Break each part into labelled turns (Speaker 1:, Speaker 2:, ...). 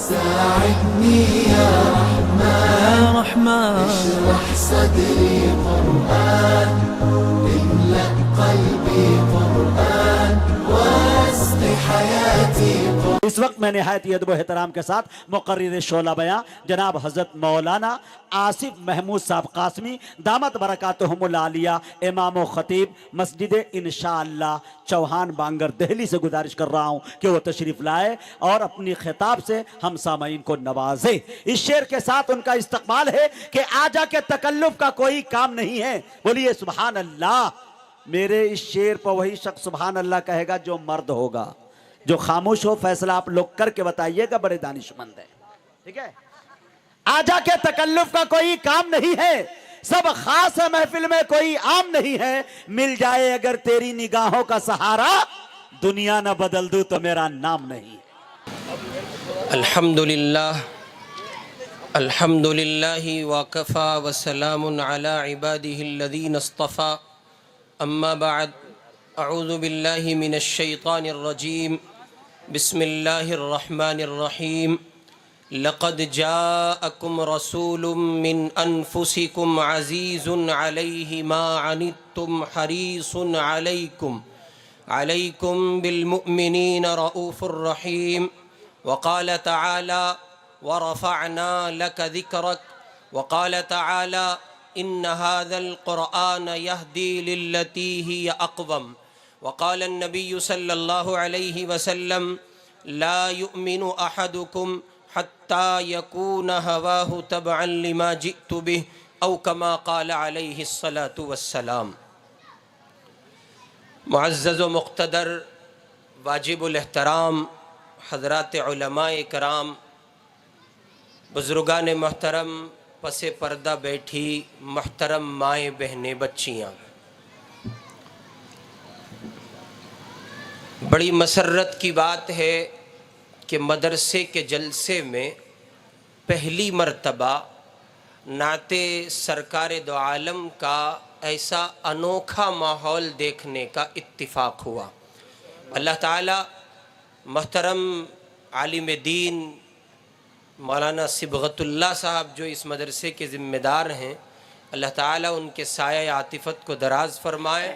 Speaker 1: ساعدني يا رحمن اشرح صدري قرآن املأ قلبي قرآن واسق حياتي قرآن.
Speaker 2: اس وقت میں نہایت ادب و احترام کے ساتھ مقرر شعلہ بیاں جناب حضرت مولانا آصف محمود صاحب قاسمی دامت برکاتہم العالیہ امام و خطیب مسجد انشاءاللہ چوہان بانگر دہلی سے گزارش کر رہا ہوں کہ وہ تشریف لائے اور اپنی خطاب سے ہم سامعین کو نوازے. اس شعر کے ساتھ ان کا استقبال ہے کہ آجا کے تکلف کا کوئی کام نہیں ہے. بولیے سبحان اللہ. میرے اس شعر پر وہی شخص سبحان اللہ کہے گا جو مرد ہوگا. جو خاموش ہو فیصلہ آپ لوگ کر کے بتائیے گا، بڑے دانشمند ہے. ٹھیک ہے؟ آجا کے تکلف کا کوئی کام نہیں ہے، سب خاص ہے محفل میں کوئی عام نہیں ہے. مل جائے اگر تیری نگاہوں کا سہارا، دنیا نہ بدل دوں تو میرا نام نہیں.
Speaker 3: الحمدللہ وکفا وسلام علی عباده الذین اصطفى. اما بعد، اعوذ باللہ من الشیطان الرجیم. بسم اللہ الرحمن الرحیم. لقد جاءکم رسول من انفسکم عزیز علیہ ما عنتم حریص علیکم بالمؤمنین رؤوف الرحیم. وقال تعالی ورفعنا لك ذکرک. وقال تعالی ان هذا القرآن يهدي للتي هي اقوم. وقال النبي صلى الله عليه وسلم لا يؤمن احدكم حتى يكون هواه تبعا لما جئت به او كما قال عليه الصلاة والسلام. معزز و مقتدر واجب الاحترام حضرات علماء کرام، بزرگان محترم، پس پردہ بیٹھی محترم مائیں بہنیں بچیاں، بڑی مسرت کی بات ہے کہ مدرسے کے جلسے میں پہلی مرتبہ نعت سرکار دو عالم کا ایسا انوکھا ماحول دیکھنے کا اتفاق ہوا. اللہ تعالی محترم عالم دین مولانا صبغت اللہ صاحب جو اس مدرسے کے ذمہ دار ہیں، اللہ تعالیٰ ان کے سایہ عاطفت کو دراز فرمائے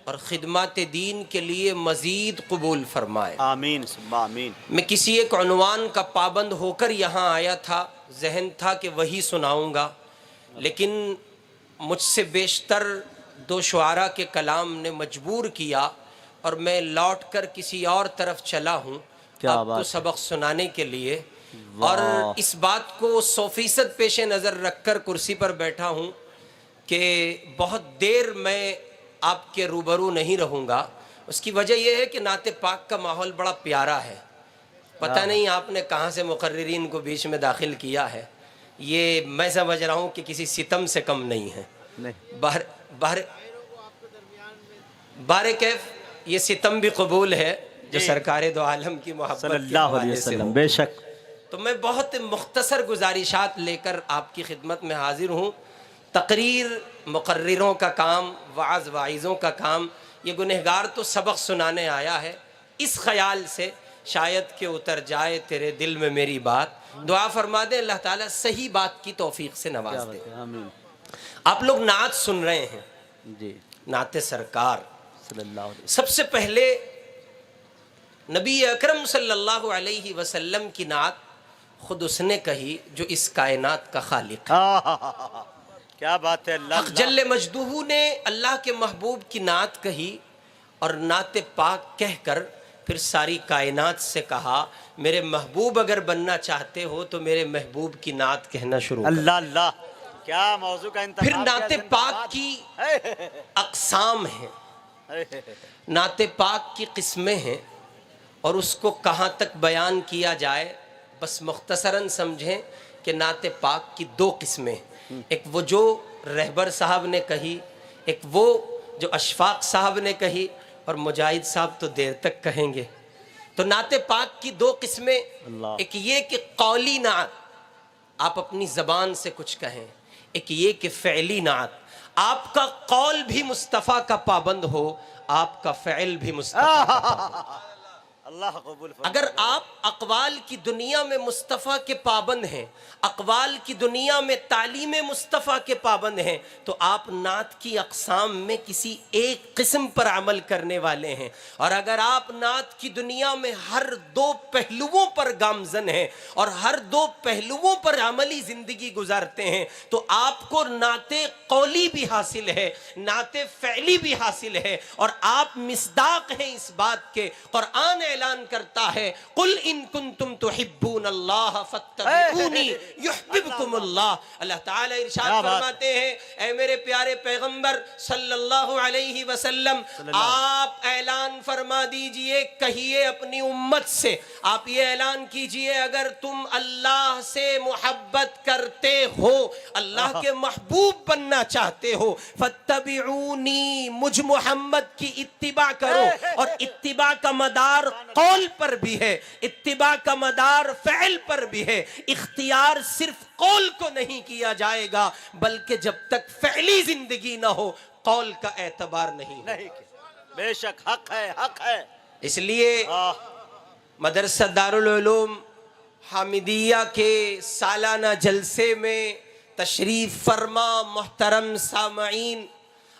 Speaker 3: اور خدمات دین کے لیے مزید قبول فرمائے.
Speaker 2: آمین ثم آمین.
Speaker 3: میں کسی ایک عنوان کا پابند ہو کر یہاں آیا تھا، ذہن تھا کہ وہی سناؤں گا، لیکن مجھ سے بیشتر دو شعراء کے کلام نے مجبور کیا اور میں لوٹ کر کسی اور طرف چلا ہوں آپ کو سبق سنانے کے لیے. اور اس بات کو 100% پیش نظر رکھ کر کرسی پر بیٹھا ہوں کہ بہت دیر میں آپ کے روبرو نہیں رہوں گا. اس کی وجہ یہ ہے کہ نعت پاک کا ماحول بڑا پیارا ہے. پتہ نہیں آپ نے کہاں سے مقررین کو بیچ میں داخل کیا ہے. یہ میں سمجھ رہا ہوں کہ کسی ستم سے کم نہیں ہے. بار کیف یہ ستم بھی قبول ہے جو سرکار دو عالم کی محبت
Speaker 2: صلی اللہ علیہ وسلم. بے شک.
Speaker 3: تو میں بہت مختصر گزارشات لے کر آپ کی خدمت میں حاضر ہوں. تقریر مقرروں کا کام، وعظ واعظوں کا کام. یہ گنہگار تو سبق سنانے آیا ہے، اس خیال سے شاید کہ اتر جائے تیرے دل میں میری بات. دعا فرما دیں اللہ تعالیٰ صحیح بات کی توفیق سے نواز دے. آپ لوگ نعت سن رہے ہیں
Speaker 2: جی،
Speaker 3: نعت سرکار
Speaker 2: صلی اللہ علیہ وسلم.
Speaker 3: سب سے پہلے نبی اکرم صلی اللہ علیہ وسلم کی نعت خود اس نے کہی جو اس کائنات کا خالق ہے.
Speaker 2: کیا بات ہے.
Speaker 3: حق جل مجدہ نے اللہ کے محبوب کی نعت کہی اور نعت پاک کہہ کر پھر ساری کائنات سے کہا میرے محبوب اگر بننا چاہتے ہو تو میرے محبوب کی نعت کہنا شروع کرو.
Speaker 2: اللہ اللہ، کیا موضوع کا انتخاب.
Speaker 3: پھر نعت پاک کی اقسام ہیں، نعت پاک کی قسمیں ہیں، اور اس کو کہاں تک بیان کیا جائے بس مختصراً سمجھیں کہ نعت پاک کی دو قسمیں. ایک وہ جو رہبر صاحب نے کہی، ایک وہ جو اشفاق صاحب نے کہی، اور مجاہد صاحب تو دیر تک کہیں گے. تو نعت پاک کی دو قسمیں، ایک یہ کہ قولی نعت آپ اپنی زبان سے کچھ کہیں، ایک یہ کہ فعلی نعت آپ کا قول بھی مصطفیٰ کا پابند ہو، آپ کا فعل بھی مصطفیٰ کا پابند ہو.
Speaker 2: اللہ قبول فرمائے۔
Speaker 3: اگر آپ اقوال کی دنیا میں مصطفیٰ کے پابند ہیں، اقوال کی دنیا میں تعلیم مصطفیٰ کے پابند ہیں، تو آپ نعت کی اقسام میں کسی ایک قسم پر عمل کرنے والے ہیں۔ اور اگر آپ نعت کی دنیا میں ہر دو پہلوؤں پر گامزن ہیں اور ہر دو پہلوؤں پر عملی زندگی گزارتے ہیں، تو آپ کو نعت قولی بھی حاصل ہے، نعت فعلی بھی حاصل ہے، اور آپ مصداق ہیں اس بات کے۔ قرآن اعلان کرتا ہے قل ان کنتم تحبون اللہ فاتبعونی یحببکم اللہ۔ اللہ تعالیٰ ارشاد فرماتے ہیں اے میرے پیارے پیغمبر صلی اللہ علیہ وسلم، آپ اعلان فرما دیجئے، کہیے اپنی امت سے، آپ یہ اعلان کیجئے اگر تم اللہ سے محبت کرتے ہو، اللہ کے محبوب بننا چاہتے ہو، فاتبعونی، مجھ محمد کی اتباع کرو۔ اور اتباع کا مدار قول پر بھی ہے، اتباع کا مدار فعل پر بھی ہے۔ اختیار صرف قول کو نہیں کیا جائے گا، بلکہ جب تک فعلی زندگی نہ ہو قول کا اعتبار نہیں ہے۔
Speaker 2: بے شک حق ہے، حق ہے۔
Speaker 3: اس لیے مدرسہ دارالعلوم حامدیہ کے سالانہ جلسے میں تشریف فرما محترم سامعین،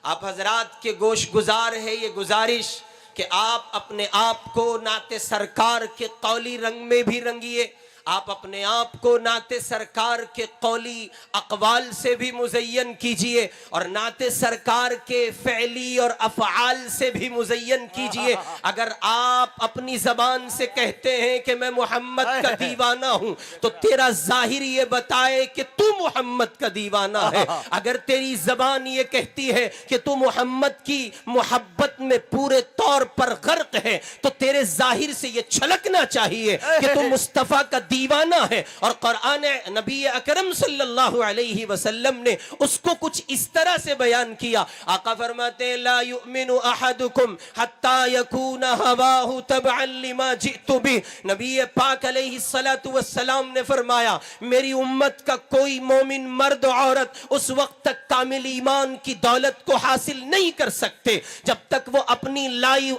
Speaker 3: آپ حضرات کے گوش گزار ہے یہ گزارش کہ آپ اپنے آپ کو نعت سرکار کے قولی رنگ میں بھی رنگیے، آپ اپنے آپ کو نعت سرکار کے قولی اقوال سے بھی مزین کیجئے، اور نعت سرکار کے فعلی اور افعال سے بھی مزین کیجئے۔ اگر آپ اپنی زبان سے کہتے ہیں کہ میں محمد کا دیوانہ ہوں، تو تیرا ظاہر یہ بتائے کہ تو محمد کا دیوانہ ہے۔ اگر تیری زبان یہ کہتی ہے کہ تو محمد کی محبت میں پورے طور پر غرق ہے، تو تیرے ظاہر سے یہ چھلکنا چاہیے کہ تو مصطفیٰ کا دیوانہ ہے۔ اور قرآن نبی اکرم صلی اللہ علیہ وسلم نے اس کو کچھ اس طرح سے بیان کیا۔ آقا فرماتے ہیں لا یؤمن احدکم حتی یکون ہواہ تبعا لما جئت بہ۔ نبی پاک علیہ السلام نے فرمایا میری امت کا کوئی مومن مرد عورت اس وقت تک کامل ایمان کی دولت کو حاصل نہیں کر سکتے جب تک وہ اپنی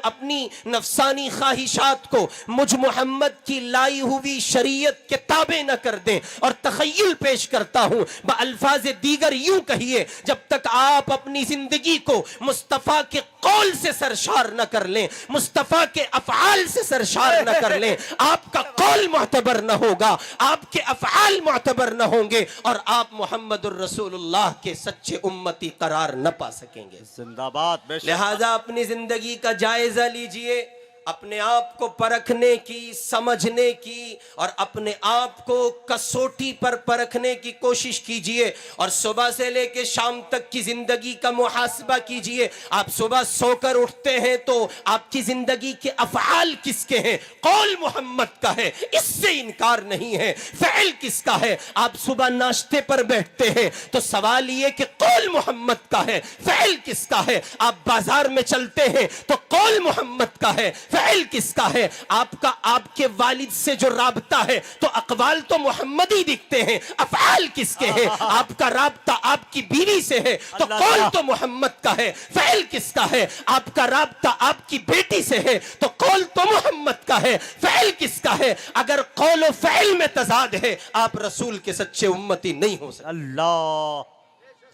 Speaker 3: اپنی نفسانی خواہشات کو مجھ محمد کی لائی ہوئی شریعت کے تابع نہ کر دیں۔ اور تخیل پیش کرتا ہوں بألفاظ دیگر یوں کہیے، جب تک آپ اپنی زندگی کو مصطفیٰ کے قول سے سرشار نہ کر لیں، مصطفیٰ کے افعال سے سرشار نہ کر لیں، آپ کا قول معتبر نہ ہوگا، آپ کے افعال معتبر نہ ہوں گے، اور آپ محمد الرسول اللہ کے سچے امتی قرار نہ پا سکیں گے۔
Speaker 2: زندہ باد۔ بے شک
Speaker 3: لہٰذا اپنی زندگی کا جائزہ لیجئے، اپنے آپ کو پرکھنے کی، سمجھنے کی، اور اپنے آپ کو کسوٹی پر پرکھنے کی کوشش کیجئے، اور صبح سے لے کے شام تک کی زندگی کا محاسبہ کیجئے۔ آپ صبح سو کر اٹھتے ہیں تو آپ کی زندگی کے افعال کس کے ہیں؟ قول محمد کا ہے، اس سے انکار نہیں ہے۔ فعل کس کا ہے؟ آپ صبح ناشتے پر بیٹھتے ہیں تو سوال یہ کہ قول محمد کا ہے، فعل کس کا ہے؟ آپ بازار میں چلتے ہیں تو قول محمد کا ہے، فعل کس کا ہے؟ آپ کے والد سے جو رابطہ ہے تو اقوال تو محمدی دکھتے ہیں، افعال کس کے ہیں؟ آپ کا رابطہ آپ کی بیوی سے ہے تو قول تو محمد کا ہے، فعل کس کا ہے؟ آپ کا رابطہ آپ کی بیٹی سے ہے تو قول تو محمد کا ہے، فعل کس کا ہے؟ اگر قول و فعل میں تضاد ہے آپ رسول کے سچے امتی نہیں ہو سکتے۔
Speaker 2: اللہ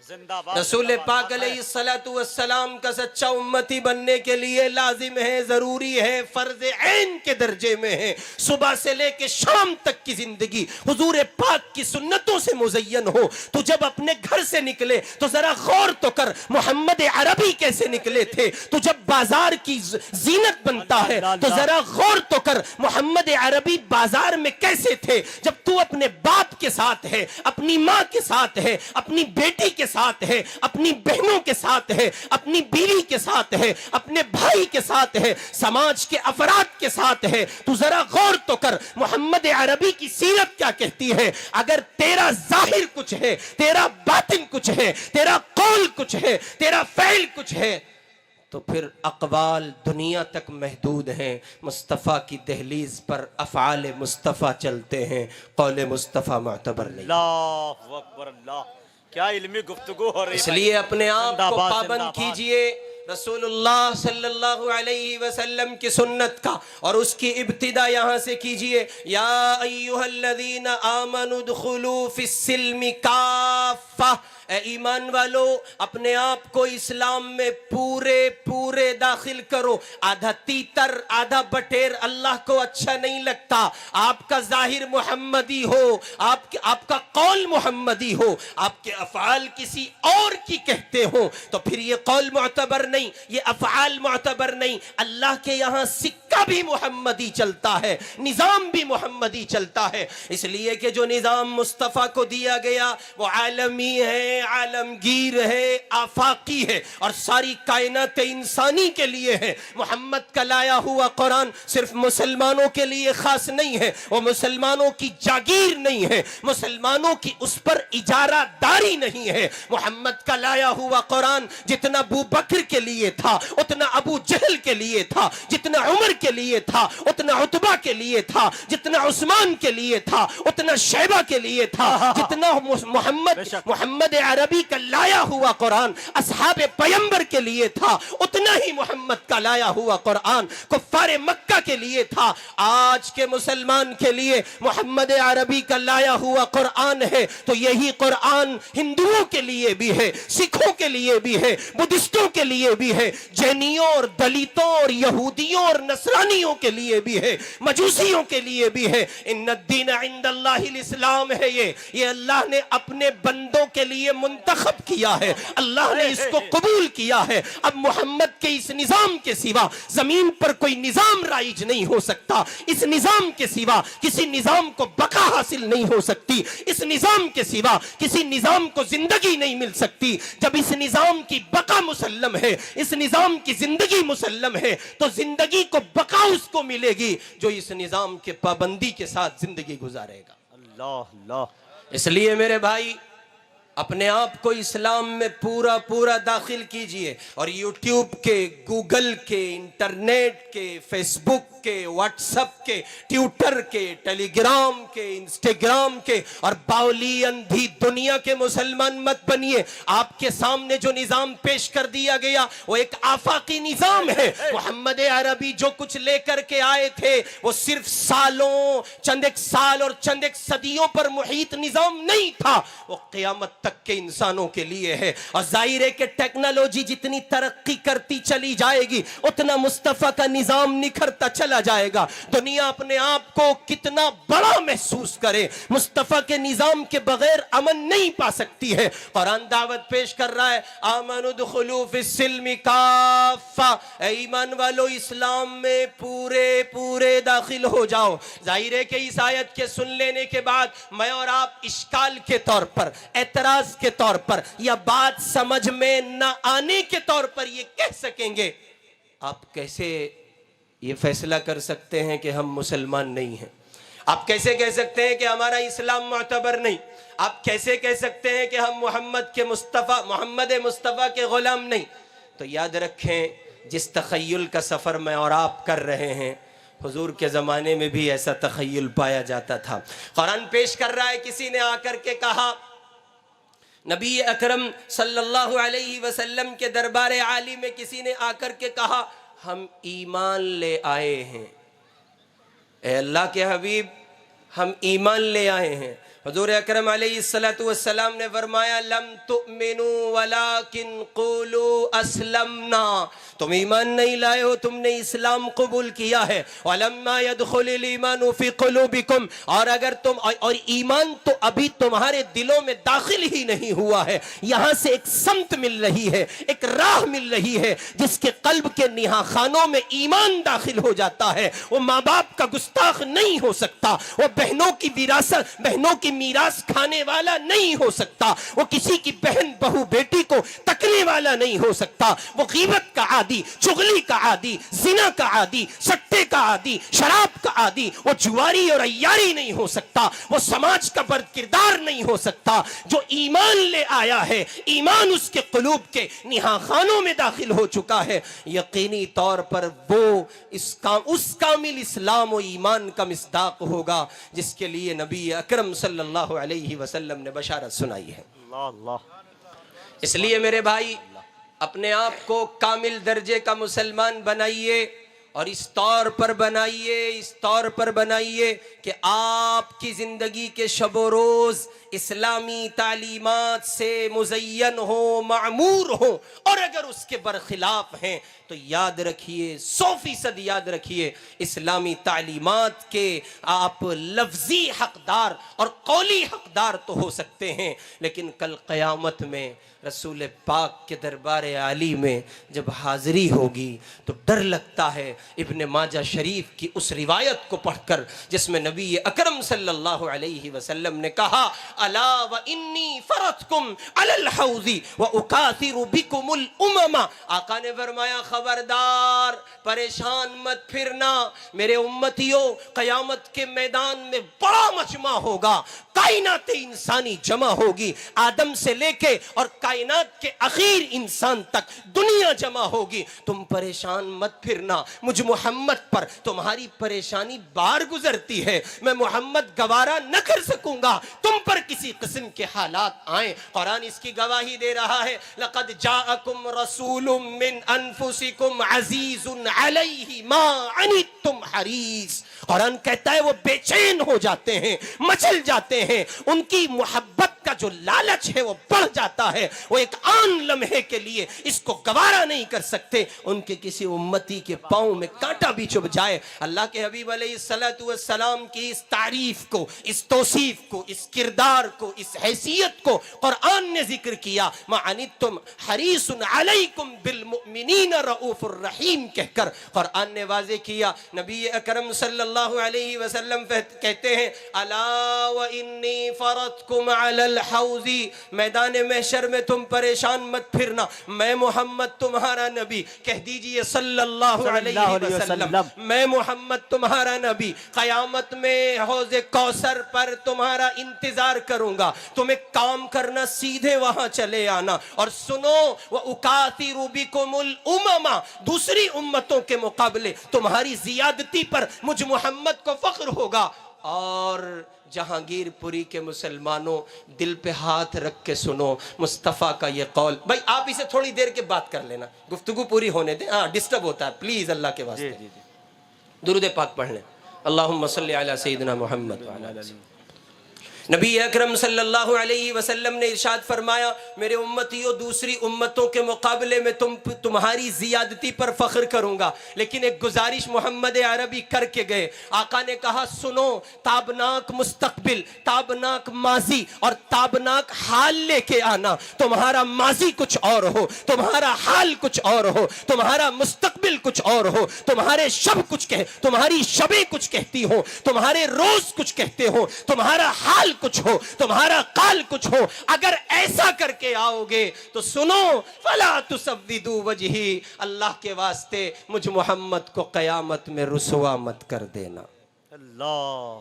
Speaker 2: زندہ باد۔
Speaker 3: رسول پاک علیہ السلام کا سچا امتی بننے کے لیے لازم ہے، ضروری ہے، فرض عین کے درجے میں ہے، صبح سے لے کے شام تک کی زندگی حضور پاک کی سنتوں سے مزین ہو۔ تو جب اپنے گھر سے نکلے تو ذرا غور تو کر محمد عربی کیسے نکلے تھے، تو جب بازار کی زینت بنتا ہے تو ذرا غور تو کر محمد عربی بازار میں کیسے تھے۔ جب تو اپنے باپ کے ساتھ ہے، اپنی ماں کے ساتھ ہے، اپنی بیٹی کے ساتھ ہے، اپنی بہنوں کے ساتھ ہے، اپنی بیوی کے ساتھ ہے، اپنے بھائی کے ساتھ ہے، سماج کے افراد کے ساتھ ہے، تو ذرا غور تو کر محمد عربی کی سیرت کیا کہتی ہے۔ اگر تیرا ظاہر کچھ ہے، تیرا باطن کچھ ہے، تیرا قول کچھ ہے، تیرا فعل کچھ ہے، تو پھر اقوال دنیا تک محدود ہیں، مصطفیٰ کی دہلیز پر افعال مصطفیٰ چلتے ہیں، قول مصطفیٰ معتبر نہیں۔
Speaker 2: اللہ اکبر، اللہ کیا علمی گفتگو ہو رہی ہے۔
Speaker 3: اس لیے اپنے آپ کو پابند کیجئے، رسول اللہ صلی اللہ علیہ وسلم کی سنت کا اور اس کی ابتدا یہاں سے کیجئے. یا ایھا الذین آمنوا ادخلوا فی السلم کافہ، اے ایمان والو اپنے آپ کو اسلام میں پورے داخل کرو. آدھا تیتر آدھا بٹیر اللہ کو اچھا نہیں لگتا. آپ کا ظاہر محمدی ہو، آپ کا قول محمدی ہو، آپ کے افعال کسی اور کی کہتے ہو تو پھر یہ قول معتبر نہیں، یہ افعال معتبر نہیں. اللہ کے یہاں سکہ بھی محمدی چلتا ہے، نظام بھی محمدی چلتا ہے. اس لیے کہ جو نظام مصطفیٰ کو دیا گیا وہ عالمی ہے، عالمگیر ہے، آفاقی ہے اور ساری کائنات انسانی کے لیے ہے. محمد کا لایا ہوا قرآن صرف مسلمانوں کے لیے خاص نہیں ہے، وہ مسلمانوں کی جاگیر نہیں ہے، مسلمانوں کی اس پر اجارہ داری نہیں ہے. محمد کا لایا ہوا قرآن جتنا ابو بکر کے لیے تھا اتنا ابو جہل کے لیے تھا، جتنا عمر کے لیے تھا اتنا عتبہ کے لیے تھا، جتنا عثمان کے لیے تھا اتنا شیبہ کے لیے تھا، جتنا محمد عربی کا لایا ہوا قرآن اصحاب پیمبر کے لیے تھا اتنا ہی محمد کا لایا ہوا قرآن کفار مکہ کے لیے تھا. آج کے مسلمان کے لیے محمد عربی کا لایا ہوا قرآن ہے تو یہی قرآن ہندوؤں کے لیے بھی ہے، سکھوں کے لیے بھی ہے، بدھسٹوں کے لیے بھی ہے، جینیوں اور دلیتوں اور یہودیوں اور نصرانیوں کے لیے بھی ہے، مجوسیوں کے لیے بھی ہے. ان الدین عند اللہ الاسلام ہے. یہ اللہ نے اپنے بندوں کے لیے منتخب کیا ہے، اللہ نے اس کو قبول کیا ہے. اب محمد کے اس نظام کے سوا زمین پر کوئی نظام رائج نہیں ہو سکتا. اس نظام کے سوا کسی نظام کو بقا حاصل نہیں ہو سکتی. اس نظام کے سوا کسی نظام کو زندگی نہیں مل سکتی. جب اس نظام کی بقا مسلم ہے، اس نظام کی زندگی مسلم ہے تو زندگی کو بقا اس کو ملے گی جو اس نظام کے پابندی کے ساتھ زندگی گزارے گا.
Speaker 2: اللہ اللہ.
Speaker 3: اس لیے میرے بھائی اپنے آپ کو اسلام میں پورا داخل کیجئے اور یوٹیوب کے، گوگل کے، انٹرنیٹ کے، فیس بک کے، واٹس اپ کے، ٹویٹر کے، ٹیلی گرام کے، انسٹاگرام کے اور باولی اندھی دنیا کے مسلمان مت بنیے. آپ کے سامنے جو نظام پیش کر دیا گیا وہ ایک آفاقی نظام ہے. محمد عربی جو کچھ لے کر کے آئے تھے وہ صرف چند ایک سال اور چند ایک صدیوں پر محیط نظام نہیں تھا، وہ قیامت تک کے انسانوں کے لیے ہے. اور ظاہر ہے کہ ٹیکنالوجی جتنی ترقی کرتی چلی جائے گی اتنا مصطفیٰ کا نظام نکھرتا چلا جائے گا. دنیا اپنے آپ کو کتنا بڑا محسوس کرے، مصطفیٰ کے نظام کے بغیر امن نہیں پا سکتی ہے. قرآن دعوت پیش کر رہا ہے آمنوا ادخلوا فی السلم کافہ، اے ایمان والو اسلام میں پورے داخل ہو جاؤ. ظاہر ہے کہ اس آیت کے سن لینے کے بعد میں اور آپ اشکال کے طور پر، اعتراض کے طور پر یا بات سمجھ میں نہ آنے کے طور پر یہ کہہ سکیں گے آپ کیسے یہ فیصلہ کر سکتے ہیں کہ ہم مسلمان نہیں ہیں؟ آپ کیسے کہہ سکتے ہیں کہ ہمارا اسلام معتبر نہیں؟ آپ کیسے کہہ سکتے ہیں کہ ہم محمد مصطفیٰ کے غلام نہیں؟ تو یاد رکھیں جس تخیل کا سفر میں اور آپ کر رہے ہیں حضور کے زمانے میں بھی ایسا تخیل پایا جاتا تھا. قرآن پیش کر رہا ہے کسی نے آ کر کے کہا، نبی اکرم صلی اللہ علیہ وسلم کے دربار عالی میں کسی نے آ کر کے کہا ہم ایمان لے آئے ہیں. اے اللہ کے حبیب ہم ایمان لے آئے ہیں. حضور اکرم علیہ السلام نے فرمایا لم تؤمنوا ولکن قولوا اسلمنا، تم ایمان نہیں لائے ہو، تم نے اسلام قبول کیا ہے. ولما يدخل الايمان في قلوبكم، اور اگر تم اور ایمان تو ابھی تمہارے دلوں میں داخل ہی نہیں ہوا ہے. یہاں سے ایک سمت مل رہی ہے، ایک راہ مل رہی ہے جس کے قلب کے نہا خانوں میں ایمان داخل ہو جاتا ہے. وہ ماں باپ کا گستاخ نہیں ہو سکتا، وہ بہنوں کی وراثت، بہنوں کی میراث کھانے والا نہیں ہو سکتا، وہ کسی کی بہن بہو بیٹی کو تکنے والا نہیں ہو سکتا، وہ غیبت کا عادی، چغلی کا عادی، زنا کا عادی، سٹے کا عادی، شراب کا عادی، وہ جواری اور عیاری نہیں ہو سکتا، وہ سماج کا بد کردار نہیں ہو سکتا. جو ایمان لے آیا ہے، ایمان اس کے قلوب کے نہا خانوں میں داخل ہو چکا ہے، یقینی طور پر وہ اس کامل اسلام و ایمان کا مصداق ہوگا جس کے لیے نبی اکرم صلی اللہ علیہ وسلم نے بشارت سنائی ہے.
Speaker 2: اللہ اللہ.
Speaker 3: اس لیے میرے بھائی اپنے آپ کو کامل درجے کا مسلمان بنائیے، اور اس طور پر بنائیے کہ آپ کی زندگی کے شب و روز اسلامی تعلیمات سے مزین ہو، معمور ہو، اور اگر اس کے برخلاف ہیں تو یاد رکھیے، 100% یاد رکھیے، اسلامی تعلیمات کے آپ لفظی حقدار اور قولی حقدار تو ہو سکتے ہیں، لیکن کل قیامت میں رسول پاک کے دربار عالی میں جب حاضری ہوگی تو ڈر لگتا ہے ابن ماجہ شریف کی اس روایت کو پڑھ کر جس میں نبی اکرم صلی اللہ علیہ وسلم نے کہا الا وانی فرضکم علی الحوض واکاثر بکم الامم، آقا نے فرمایا خبردار، پریشان مت پھرنا میرے امتیوں، قیامت کے میدان میں بڑا مجمع ہوگا، کائنات انسانی جمع ہوگی، آدم سے لے کے اور کائنات کے اخیر انسان تک دنیا جمع ہوگی، تم پریشان مت پھرنا، مجھ محمد پر تمہاری پریشانی بار گزرتی ہے، میں محمد گوارا نہ کر سکوں گا تم پر کسی قسم کے حالات آئیں۔ قرآن اس کی گواہی دے رہا ہے لقد جاءکم رسول من انفسکم عزیز علیہ ما عنتم حریص، قرآن کہتا ہے وہ بے چین ہو جاتے ہیں، مچل جاتے ہیں، ان کی محبت کا جو لالچ ہے وہ بڑھ جاتا ہے، وہ ایک آن لمحے کے لیے اس کو گوارا نہیں کر سکتے، ان کے کسی امتی کے پاؤں میں کانٹا بھی چبھ جائے۔ اللہ کے حبیب علیہ السلام کی اس تعریف کو، اس توصیف کو، اس کردار کو، اس حیثیت کو قرآن نے ذکر کیا، ما عنتم حریص علیکم بالمؤمنین رؤوف الرحیم کہہ کر قرآن نے واضح کیا۔ نبی اکرم صلی اللہ علیہ وسلم کہتے ہیں الا وانی فرضکم علی الحوض، میدان محشر میں تم پریشان مت پھرنا، میں محمد تمہارا نبی، کہہ دیجئے صلی اللہ علیہ وسلم، میں محمد تمہارا نبی قیامت میں حوض کوثر پر تمہارا انتظار کروں گا، تمہیں کام کرنا سیدھے وہاں چلے آنا، اور سنو وَأُكَاثِرُ بِكُمُ الْأُمَمَ، دوسری امتوں کے مقابلے تمہاری زیادتی پر مجھ محمد کو فخر ہوگا۔ اور جہانگیر پوری کے مسلمانوں دل پہ ہاتھ رکھ کے سنو مصطفیٰ کا یہ قول، بھائی آپ اسے تھوڑی دیر کے بات کر لینا، گفتگو پوری ہونے دیں، ہاں ڈسٹرب ہوتا ہے، پلیز اللہ کے واسطے درود پاک پڑھ لیں، اللہم صلی علی سیدنا محمد وعلی آلہ وسلم۔ نبی اکرم صلی اللہ علیہ وسلم نے ارشاد فرمایا میرے امتیوں، دوسری امتوں کے مقابلے میں تمہاری زیادتی پر فخر کروں گا، لیکن ایک گزارش محمد عربی کر کے گئے، آقا نے کہا سنو، تابناک مستقبل، تابناک ماضی اور تابناک حال لے کے آنا، تمہارا ماضی کچھ اور ہو، تمہارا حال کچھ اور ہو، تمہارا مستقبل کچھ اور ہو، تمہارے تمہاری شبیں کچھ کہتی ہوں، تمہارے روز کچھ کہتے ہو، تمہارا حال کچھ ہو، تمہارا قال کچھ ہو، اگر ایسا کر کے آؤ گے تو سنو فلا تسودوا وجہی، اللہ کے واسطے مجھ محمد کو قیامت میں رسوا مت کر دینا۔
Speaker 2: اللہ،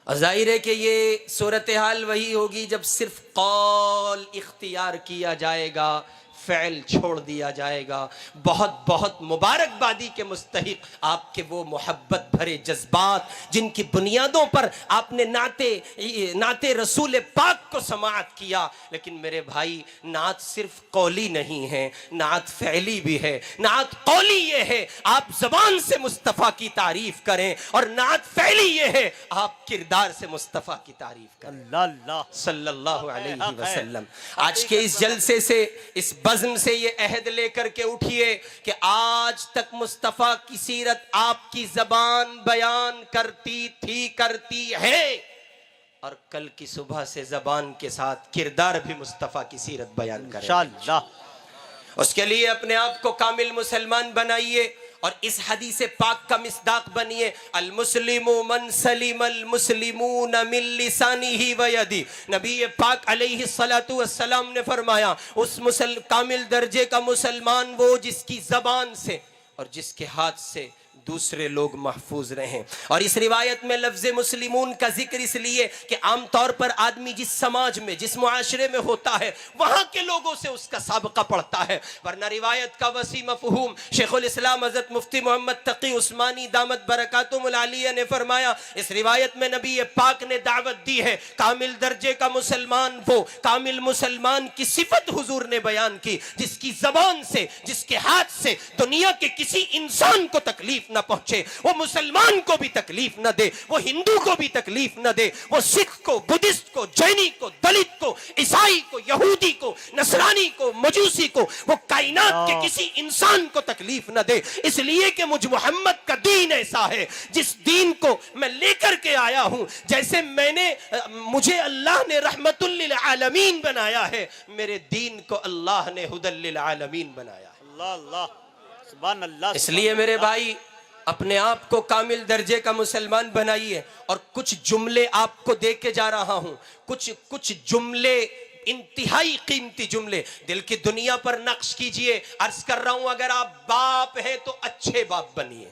Speaker 3: ظاہر ہے کہ یہ صورتحال وہی ہوگی جب صرف قول اختیار کیا جائے گا، فعل چھوڑ دیا جائے گا۔ بہت بہت مبارکبادی کے مستحق آپ کے وہ محبت بھرے جذبات جن کی بنیادوں پر آپ نے نعت رسول پاک کو سماعت کیا، لیکن میرے بھائی نعت صرف قولی نہیں ہے، نعت فعلی بھی ہے۔ نعت قولی یہ ہے آپ زبان سے مصطفیٰ کی تعریف کریں، اور نعت فعلی یہ ہے آپ کردار سے مصطفیٰ کی تعریف کریں۔
Speaker 2: اللہ
Speaker 3: صلی اللہ علیہ وسلم۔ آج کے اس جلسے سے، اس بزم سے یہ عہد لے کر کے اٹھئے کہ آج تک مصطفیٰ کی سیرت آپ کی زبان بیان کرتی تھی، کرتی ہے، اور کل کی صبح سے زبان کے ساتھ کردار بھی مصطفیٰ کی سیرت بیان کرے۔
Speaker 2: انشاءاللہ۔
Speaker 3: اس کے لیے اپنے آپ کو کامل مسلمان بنائیے، اور اس حدیث پاک کا مصداق بنیے، المسلم من سلم المسلمون من لسانہ و یدہ۔ نبی پاک علیہ السلام نے فرمایا اس کامل درجے کا مسلمان وہ جس کی زبان سے اور جس کے ہاتھ سے دوسرے لوگ محفوظ رہیں. اور اس روایت میں لفظ مسلمون کا ذکر اس لیے کہ عام طور پر آدمی جس سماج میں جس معاشرے میں ہوتا ہے وہاں کے لوگوں سے اس کا سابقہ پڑتا ہے، ورنہ روایت کا وسیع مفہوم شیخ الاسلام حضرت مفتی محمد تقی عثمانی دامت برکاتہم العالیہ نے فرمایا. اس روایت میں نبی پاک نے دعوت دی ہے کامل درجے کا مسلمان وہ، کامل مسلمان کی صفت حضور نے بیان کی جس کی زبان سے جس کے ہاتھ سے دنیا کے کسی انسان کو تکلیف نہ پہنچے، وہ مسلمان کو بھی تکلیف نہ دے، وہ ہندو کو بھی تکلیف نہ دے، وہ سکھ کو، بدھسٹ کو، جینی کو، دلت کو، عیسائی کو، یہودی کو، نصرانی کو، مجوسی کو، وہ کائنات کے کسی انسان کو تکلیف نہ دے. اس لیے کہ مجھ محمد کا دین ایسا ہے جس دین کو میں لے کر کے آیا ہوں، جیسے مجھے اللہ نے رحمت للعالمین بنایا ہے، میرے دین کو اللہ نے ہدی للعالمین بنایا ہے.
Speaker 2: اللہ اللہ سبحان اللہ.
Speaker 3: اس لیے میرے بھائی اپنے آپ کو کامل درجے کا مسلمان بنائیے. اور کچھ جملے آپ کو دے کے جا رہا ہوں، کچھ جملے انتہائی قیمتی جملے دل کی دنیا پر نقش کیجئے. عرض کر رہا ہوں اگر آپ باپ ہیں تو اچھے باپ بنیے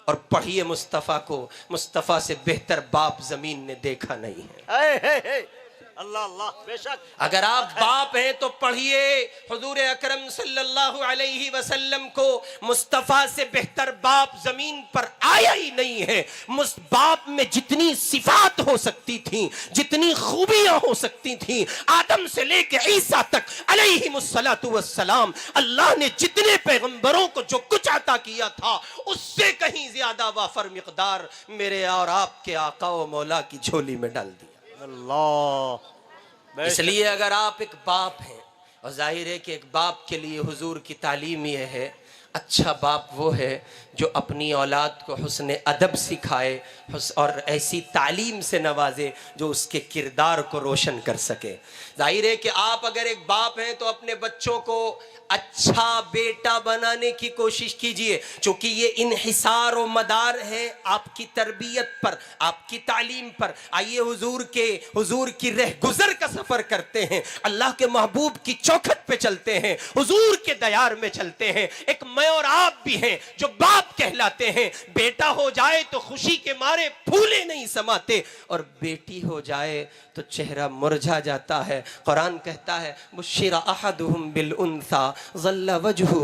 Speaker 3: اور پڑھیے مصطفیٰ کو. مصطفیٰ سے بہتر باپ زمین نے دیکھا نہیں ہے.
Speaker 2: اللہ اللہ بے شک.
Speaker 3: اگر آپ باپ ہیں تو پڑھیے حضور اکرم صلی اللہ علیہ وسلم کو. مصطفیٰ سے بہتر باپ زمین پر آیا ہی نہیں ہے. باپ میں جتنی صفات ہو سکتی تھیں، جتنی خوبیاں ہو سکتی تھیں، آدم سے لے کے عیسیٰ تک علیہم السلام، اللہ نے جتنے پیغمبروں کو جو کچھ عطا کیا تھا اس سے کہیں زیادہ وافر مقدار میرے اور آپ کے آقا و مولا کی جھولی میں ڈال دیا.
Speaker 2: اللہ.
Speaker 3: اس لیے اگر آپ ایک باپ ہیں، اور ظاہر ہے کہ ایک باپ کے لیے حضور کی تعلیم یہ ہے، اچھا باپ وہ ہے جو اپنی اولاد کو حسن ادب سکھائے اور ایسی تعلیم سے نوازے جو اس کے کردار کو روشن کر سکے. ظاہر ہے کہ آپ اگر ایک باپ ہیں تو اپنے بچوں کو اچھا بیٹا بنانے کی کوشش کیجئے، چونکہ یہ انحصار و مدار ہے آپ کی تربیت پر، آپ کی تعلیم پر. آئیے حضور کی رہ گزر کا سفر کرتے ہیں، اللہ کے محبوب کی چوکھٹ پہ چلتے ہیں، حضور کے دیار میں چلتے ہیں. ایک میں اور آپ بھی ہیں جو باپ کہلاتے ہیں. بیٹا ہو جائے تو خوشی کے مارے پھولے نہیں سماتے، اور بیٹی ہو جائے تو چہرہ مرجھا جاتا ہے. قرآن کہتا ہے بشر احدہم بالانثی ظل وجہہ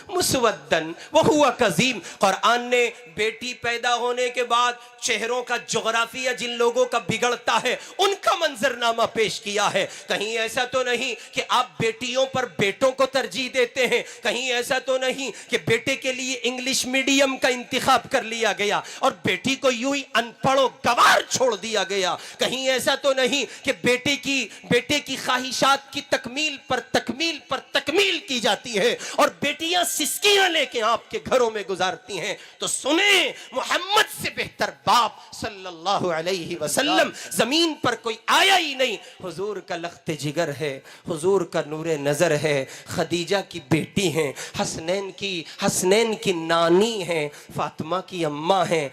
Speaker 3: مسودا وہو کظیم. قرآن نے بیٹی پیدا ہونے کے بعد چہروں کا جغرافیہ جن لوگوں کا بگڑتا ہے ان کا منظرنامہ پیش کیا ہے. کہیں ایسا تو نہیں کہ آپ بیٹیوں پر بیٹوں کو ترجیح دیتے ہیں، کہیں ایسا تو نہیں کہ بیٹے کے لیے انگلش میڈیم کا انتخاب کر لیا گیا اور بیٹی کو یوں ہی ان پڑھ و گوار چھوڑ دیا گیا. کہیں ایسا تو نہیں کہ بیٹے کی خواہشات کی تکمیل پر تکمیل کی جاتی ہے اور بیٹیاں سسکیاں لے کے آپ کے گھروں میں گزارتی ہیں. تو سنیں محمد سے بہتر باپ صلی اللہ علیہ وسلم زمین پر کوئی آیا ہی نہیں. حضور کا لخت جگر ہے، حضور کا نور نظر ہے، خدیجہ کی بیٹی ہیں، حسنین کی نانی ہیں، فاطمہ کی اماں ہیں،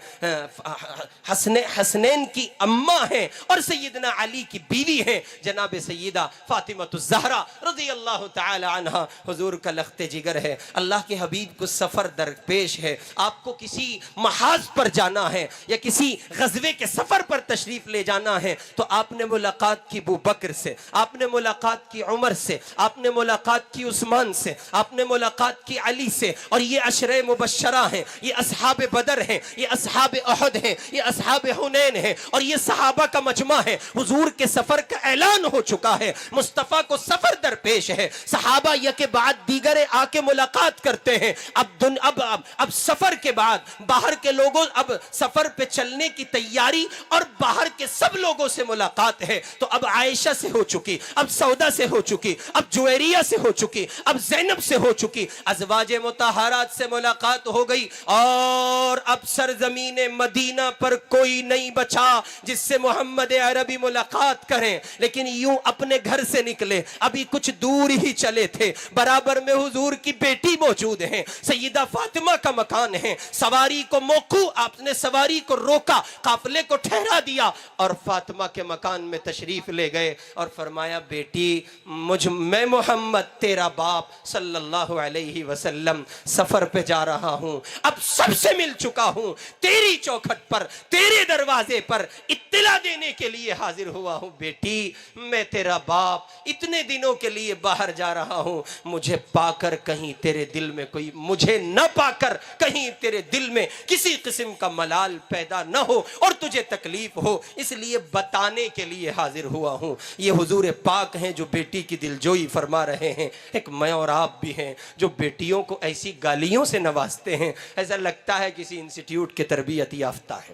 Speaker 3: حسنین کی اماں ہیں، اور سیدنا علی کی بیوی ہیں جناب سیدہ فاطمہ الزہرا رضی اللہ تعالی عنہ. حضور کا لخت جگر ہے. اللہ کے حبیب کو سفر درپیش ہے، آپ کو کسی محاذ پر جانا ہے یا کسی غزوے کے سفر پر تشریف لے جانا ہے تو آپ نے ملاقات کی ابو بکر سے، آپ نے ملاقات کی عمر سے، آپ نے ملاقات کی عثمان سے، آپ نے ملاقات کی علی سے. اور یہ عشرہ مبشرہ ہیں، یہ اصحاب بدر ہیں، یہ اصحاب احد ہیں، یہ اصحاب حنین ہیں، اور یہ صحابہ کا مجمع ہے. حضور کے سفر کا اعلان ہو چکا ہے، مصطفیٰ کو سفر درپیش ہے. صحابہ یکے بعد دیگرے آ کے ملاقات کرتے ہیں. اب سفر کے بعد باہر کے لوگوں اب سفر پہ چلنے کی تیاری اور باہر کے سب لوگوں سے ملاقات ہے. تو اب عائشہ سے ہو چکی، اب سودا سے ہو چکی، اب جویریہ سے ہو چکی، اب زینب سے ہو چکی، ازواج مطہرات سے ملاقات ہو گئی. اور اب سرزمین مدینہ پر کوئی نہیں بچا جس سے محمد عربی ملاقات کریں. لیکن یوں اپنے گھر سے نکلے، ابھی کچھ دور ہی چلے تھے، برابر میں حضور کی بیٹی موجود ہیں، سیدہ فاطمہ کا مکان ہے. سواری کو موقوف، آپ نے سواری کو روکا، قافلے کو ٹھہرا دیا اور فاطمہ کے مکان میں تشریف لے گئے اور فرمایا بیٹی میں محمد تیرا باپ صلی اللہ علیہ وسلم سفر پہ جا رہا ہوں، اب سب سے مل چکا ہوں، تیری چوکھٹ پر، تیرے دروازے پر اطلاع دینے کے لیے حاضر ہوا ہوں۔ بیٹی، میں تیرا باپ اتنے دنوں کے لیے باہر جا رہا ہوں، مجھے پا کر کہیں تیرے دل میں کوئی، مجھے نہ پا کر کہیں تیرے دل میں کسی قسم کا ملال پیدا نہ ہو اور تجھے تکلیف ہو، اس لیے بتانے کے لیے حاضر ہوا ہوں۔ یہ حضور پاک ہیں جو بیٹی کی دلجوئی فرما رہے ہیں۔ ایک میں اور آپ بھی ہیں جو بیٹیوں کو ایسی گالیوں سے نوازتے ہیں، ایسا لگتا ہے کسی انسٹیٹیوٹ کے تربیت یافتہ ہے۔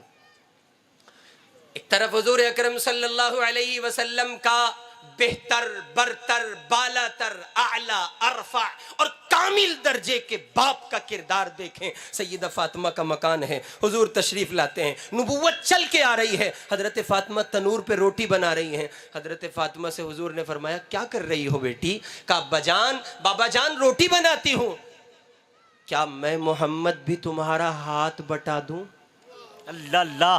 Speaker 3: ایک طرف حضور اکرم صلی اللہ علیہ وسلم کا بہتر، برتر، بالاتر، اعلیٰ، ارفع اور کامل درجے کے باپ کا کردار دیکھیں۔ سیدہ فاطمہ کا مکان ہے، حضور تشریف لاتے ہیں، نبوت چل کے آ رہی ہے، حضرت فاطمہ تنور پہ روٹی بنا رہی ہیں۔ حضرت فاطمہ سے حضور نے فرمایا کیا کر رہی ہو بیٹی؟ کہا ابا جان، بابا جان روٹی بناتی ہوں۔ کیا میں محمد بھی تمہارا ہاتھ بٹا دوں؟
Speaker 2: اللہ اللہ،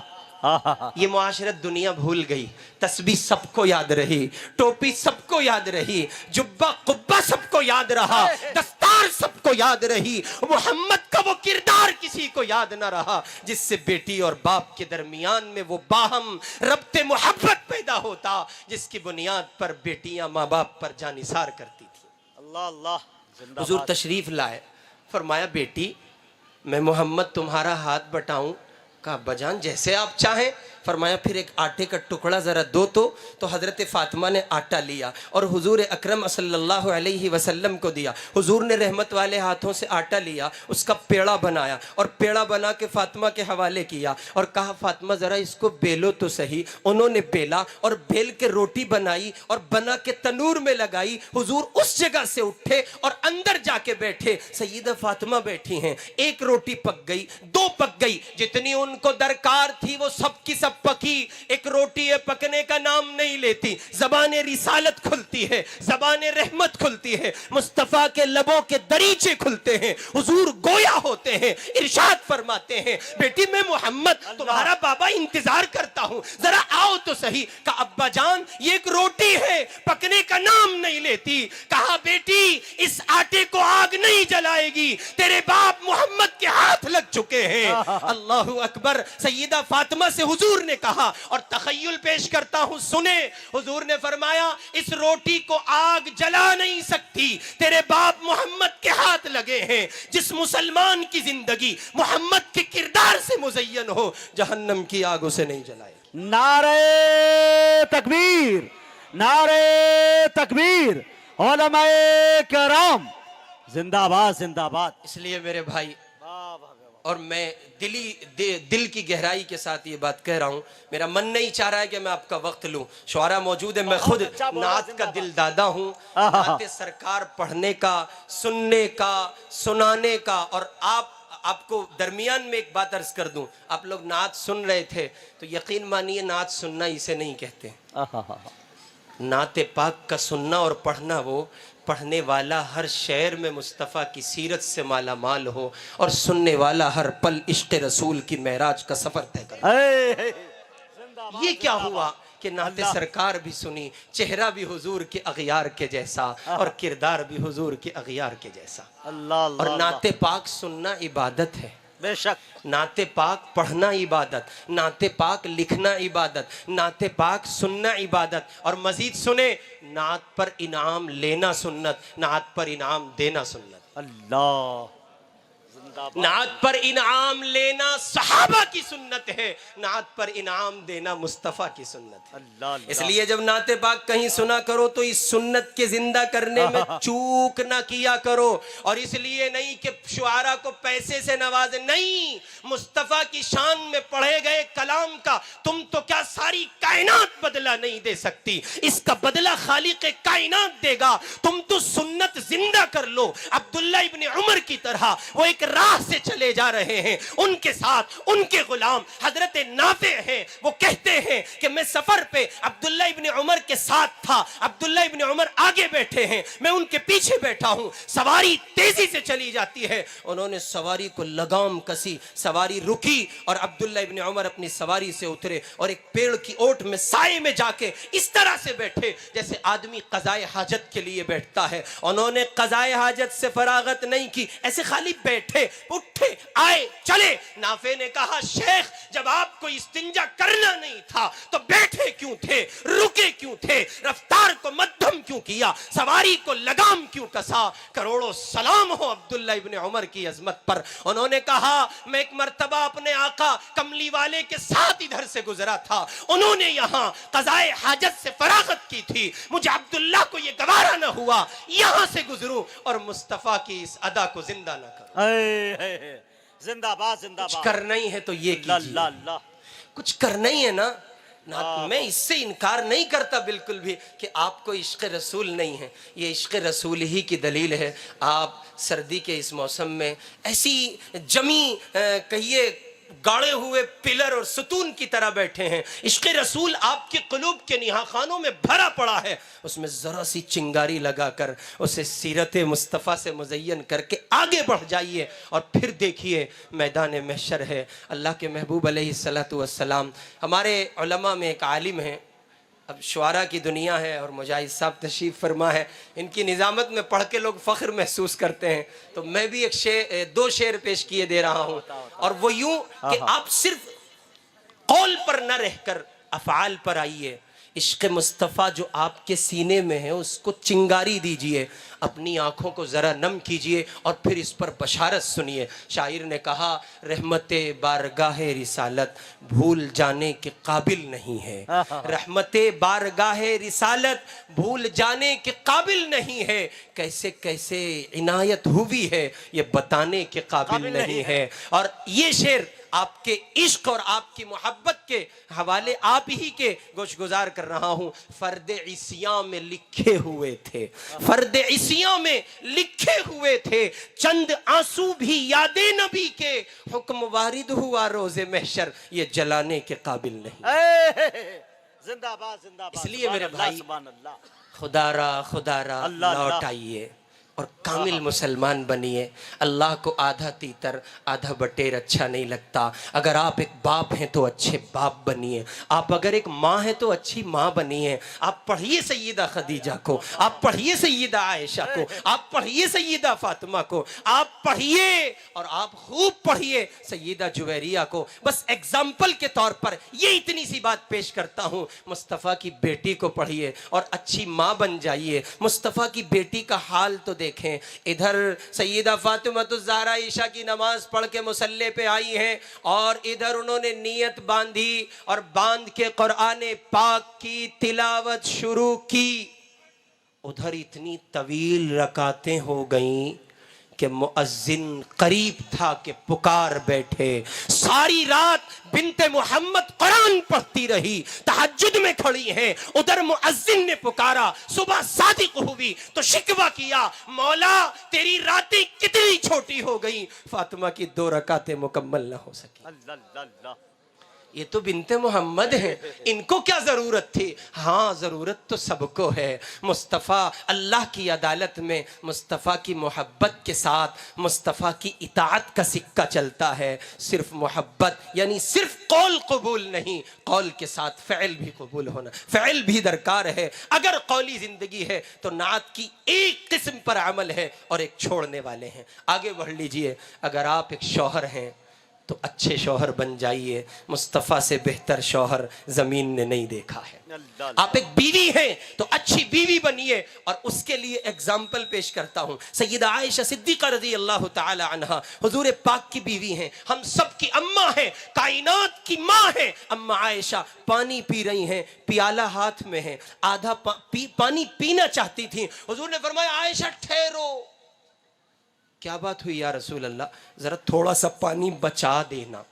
Speaker 3: یہ معاشرت دنیا بھول گئی، تسبیح سب کو یاد رہی، ٹوپی سب کو یاد رہی، جبہ قبہ سب کو یاد رہا، دستار سب کو یاد رہی، محمد کا وہ کردار کسی کو یاد نہ رہا جس سے بیٹی اور باپ کے درمیان میں وہ باہم ربط محبت پیدا ہوتا، جس کی بنیاد پر بیٹیاں ماں باپ پر جانثار کرتی تھی۔
Speaker 2: اللہ اللہ، زندہ
Speaker 3: حضور
Speaker 2: باد۔
Speaker 3: تشریف لائے، فرمایا بیٹی میں محمد تمہارا ہاتھ بٹاؤں؟ کہا ابا جان جیسے آپ چاہیں۔ فرمایا پھر ایک آٹے کا ٹکڑا ذرا دو تو حضرت فاطمہ نے آٹا لیا اور حضور اکرم صلی اللہ علیہ وسلم کو دیا۔ حضور نے رحمت والے ہاتھوں سے آٹا لیا، اس کا پیڑا بنایا اور پیڑا بنا کے فاطمہ کے حوالے کیا اور کہا فاطمہ ذرا اس کو بیلو تو صحیح۔ انہوں نے بیلا اور بیل کے روٹی بنائی اور بنا کے تنور میں لگائی۔ حضور اس جگہ سے اٹھے اور اندر جا کے بیٹھے، سیدہ فاطمہ بیٹھی ہیں، ایک روٹی پک گئی، دو پک گئی، جتنی ان کو درکار تھی وہ سب کی سب پکی۔ ایک روٹی پکنے کا نام نہیں لیتی، زبان رسالت کھلتی ہے، زبان رحمت کھلتی ہے، مصطفیٰ کے لبوں کے دریچے کھلتے ہیں، حضور گویا ہوتے ہیں، ارشاد فرماتے ہیں بیٹی میں محمد تمہارا بابا انتظار کرتا ہوں، ذرا آؤ تو صحیح۔ کہا ابا جان یہ ایک روٹی ہے، پکنے کا نام نہیں لیتی۔ کہا بیٹی اس آٹے کو آگ نہیں جلائے گی، تیرے باپ محمد کے ہاتھ لگ چکے ہیں۔ اللہ اکبر۔ سیدہ فاطمہ سے حضور نے کہا اور تخیل پیش کرتا ہوں سنیں، حضور نے فرمایا اس روٹی کو آگ جلا نہیں سکتی، تیرے باپ محمد کے ہاتھ لگے ہیں۔ جس مسلمان کی زندگی محمد کے کردار سے مزین ہو جہنم کی آگ اسے نہیں جلائے۔
Speaker 2: نعرہ تکبیر، نعرہ تکبیر، علماء کرام زندہ باد، زندہ باد۔
Speaker 3: اس لیے میرے بھائی اور میں دل کی گہرائی کے ساتھ یہ بات کہہ رہا ہوں، میرا من نہیں چاہ رہا ہے کہ میں آپ کا وقت لوں، شعراء موجود ہیں، میں خود نعت کا دل دادا ہوں، نعت سرکار پڑھنے کا، سننے کا، سنانے کا۔ اور آپ کو درمیان میں ایک بات عرض کر دوں، آپ لوگ نعت سن رہے تھے تو یقین مانیے نعت سننا اسے نہیں کہتے، نعت پاک کا سننا اور پڑھنا وہ پڑھنے والا ہر شعر میں مصطفیٰ کی سیرت سے مالا مال ہو اور سننے والا ہر پل عشق رسول کی معراج کا سفر طے کرے۔ یہ کیا ہوا کہ نعت سرکار بھی سنی، چہرہ بھی حضور کے اغیار کے جیسا اور کردار بھی حضور کے اغیار کے جیسا۔ اور نعت پاک سننا عبادت ہے،
Speaker 2: بے شک،
Speaker 3: نعت پاک پڑھنا عبادت، نعت پاک لکھنا عبادت، نعت پاک سننا عبادت۔ اور مزید سنیں، نعت پر انعام لینا سنت، نعت پر انعام دینا سنت۔
Speaker 2: اللہ،
Speaker 3: نعت پر انعام لینا صحابہ کی سنت ہے، نعت پر انعام دینا مصطفیٰ کی سنت ہے۔ اس لیے جب نعت پاک کہیں سنا کرو تو اس سنت کے زندہ کرنے میں چوک نہ کیا کرو۔ اور اس لیے نہیں کہ شعراء کو پیسے سے نوازے، نہیں، مصطفیٰ کی شان میں پڑھے گئے کلام کا تم تو کیا ساری کائنات بدلہ نہیں دے سکتی، اس کا بدلہ خالق کائنات دے گا۔ تم تو سنت زندہ کر لو، عبداللہ ابن عمر کی طرح وہ ایک راہ سے چلے جا رہے ہیں، ان کے ساتھ ان کے غلام حضرت نافع ہیں، وہ کہتے ہیں کہ میں سفر پہ عبداللہ ابن عمر کے ساتھ تھا، عبداللہ ابن عمر آگے بیٹھے ہیں، میں ان کے پیچھے بیٹھا ہوں، سواری تیزی سے چلی جاتی ہے، انہوں نے سواری کو لگام کسی، سواری رکی اور عبداللہ ابن عمر اپنی سواری سے اترے اور ایک پیڑ کی اوٹ میں سائے میں جا کے اس طرح سے بیٹھے جیسے آدمی قضائے حاجت کے لیے بیٹھتا ہے۔ انہوں نے قضائے حاجت سے فراغت نہیں کی، ایسے خالی بیٹھے، اٹھے، آئے، چلے۔ نافع نے کہا شیخ جب آپ کو استنجا کرنا نہیں تھا تو بیٹھے کیوں تھے، رکے کیوں تھے، رفتار کو مدھم کیوں کیا، سواری کو لگام کیوں کسا؟ کروڑوں سلام ہو عبداللہ ابن عمر کی عظمت پر۔ انہوں نے کہا میں ایک مرتبہ اپنے آقا کملی والے کے ساتھ ادھر سے گزرا تھا، انہوں نے یہاں قضائے حاجت سے فراغت کی تھی، مجھے عبداللہ کو یہ گوارا نہ ہوا یہاں سے گزروں اور مصطفیٰ کی اس ادا کو زندہ نہ کروں۔
Speaker 2: زندہ باد زندہ
Speaker 3: کچھ
Speaker 2: باد،
Speaker 3: کرنا ہی ہے تو یہ
Speaker 2: اللہ
Speaker 3: کیجیے،
Speaker 2: اللہ اللہ۔
Speaker 3: کچھ کرنا ہی ہے نا۔ میں اس سے انکار نہیں کرتا بالکل بھی کہ آپ کو عشق رسول نہیں ہے، یہ عشق رسول ہی کی دلیل ہے۔ آپ سردی کے اس موسم میں ایسی جمی کہیے گاڑے ہوئے پلر اور ستون کی طرح بیٹھے ہیں، عشق رسول آپ کے قلوب کے نہا خانوں میں بھرا پڑا ہے، اس میں ذرا سی چنگاری لگا کر اسے سیرت مصطفیٰ سے مزین کر کے آگے بڑھ جائیے اور پھر دیکھیے میدان محشر ہے۔ اللہ کے محبوب علیہ السلام، ہمارے علماء میں ایک عالم ہیں، اب شعراء کی دنیا ہے اور مجاہد صاحب تشریف فرما ہے، ان کی نظامت میں پڑھ کے لوگ فخر محسوس کرتے ہیں، تو میں بھی ایک دو شعر پیش کیے دے رہا ہوں، اور وہ یوں کہ آپ صرف قول پر نہ رہ کر افعال پر آئیے۔ عشق مصطفیٰ جو آپ کے سینے میں ہے اس کو چنگاری دیجئے، اپنی آنکھوں کو ذرا نم کیجئے اور پھر اس پر بشارت سنیے۔ شاعر نے کہا رحمت بارگاہ رسالت بھول جانے کے قابل نہیں ہے، رحمت بارگاہ رسالت بھول جانے کے قابل نہیں ہے، کیسے کیسے عنایت ہوئی ہے یہ بتانے کے قابل نہیں ہے۔ اور یہ شعر آپ کے عشق اور آپ کی محبت کے حوالے آپ ہی کے گوش گزار کر رہا ہوں۔ فرد عصیاں میں لکھے ہوئے تھے، فرد عصیاں میں لکھے ہوئے تھے، چند آنسو بھی یاد نبی کے، حکم وارد ہوا روز محشر یہ جلانے کے قابل نہیں۔
Speaker 2: زندہ باد زندہ باد۔
Speaker 3: اس لیے میرے بھائی
Speaker 2: سبحان اللہ،
Speaker 3: خدا را لوٹ آئیے اور کامل مسلمان بنیے۔ اللہ کو آدھا تیتر آدھا بٹیر اچھا نہیں لگتا۔ اگر آپ ایک باپ ہیں تو اچھے باپ بنیے، آپ اگر ایک ماں ہیں تو اچھی ماں بنیے۔ آپ پڑھیے سیدہ خدیجہ کو، آپ پڑھیے سیدہ عائشہ کو، آپ پڑھیے سیدہ فاطمہ کو، آپ پڑھیے اور آپ خوب پڑھیے سیدہ جویریہ کو۔ بس ایگزامپل کے طور پر یہ اتنی سی بات پیش کرتا ہوں، مصطفیٰ کی بیٹی کو پڑھیے اور اچھی ماں بن جائیے۔ مصطفیٰ کی بیٹی کا حال تو دیکھیں، ادھر سیدہ فاطمہ الزہرا عشاء کی نماز پڑھ کے مصلی پہ آئی ہیں اور ادھر انہوں نے نیت باندھی اور باندھ کے قرآن پاک کی تلاوت شروع کی، ادھر اتنی طویل رکعتیں ہو گئیں کہ مؤذن قریب تھا کہ پکار بیٹھے۔ ساری رات بنت محمد قرآن پڑھتی رہی، تہجد میں کھڑی ہیں، ادھر مؤذن نے پکارا، صبح صادق ہوئی تو شکوہ کیا مولا تیری راتیں کتنی چھوٹی ہو گئیں، فاطمہ کی 2 رکعتیں مکمل نہ ہو سکی۔
Speaker 2: اللہ اللہ اللہ۔
Speaker 3: یہ تو بنت محمد ہیں، ان کو کیا ضرورت تھی؟ ہاں ضرورت تو سب کو ہے۔ مصطفیٰ اللہ کی عدالت میں مصطفیٰ کی محبت کے ساتھ مصطفیٰ کی اطاعت کا سکہ چلتا ہے۔ صرف محبت یعنی صرف قول قبول نہیں، قول کے ساتھ فعل بھی قبول ہونا، فعل بھی درکار ہے۔ اگر قولی زندگی ہے تو نعت کی ایک قسم پر عمل ہے اور ایک چھوڑنے والے ہیں۔ آگے بڑھ لیجئے، اگر آپ ایک شوہر ہیں تو اچھے شوہر بن جائیے، مصطفیٰ سے بہتر شوہر زمین نے نہیں دیکھا ہے۔ آپ ایک بیوی ہیں تو اچھی بیوی بنیے، اور اس کے لیے ایگزامپل پیش کرتا ہوں۔ سیدہ عائشہ صدیقہ رضی اللہ تعالی عنہا حضور پاک کی بیوی ہیں، ہم سب کی اماں ہیں، کائنات کی ماں ہیں۔ اماں عائشہ پانی پی رہی ہیں، پیالہ ہاتھ میں ہے، آدھا پانی پینا چاہتی تھیں، حضور نے فرمایا عائشہ ٹھہرو۔ کیا بات ہوئی یا رسول اللہ؟ ذرا تھوڑا سا پانی بچا دینا۔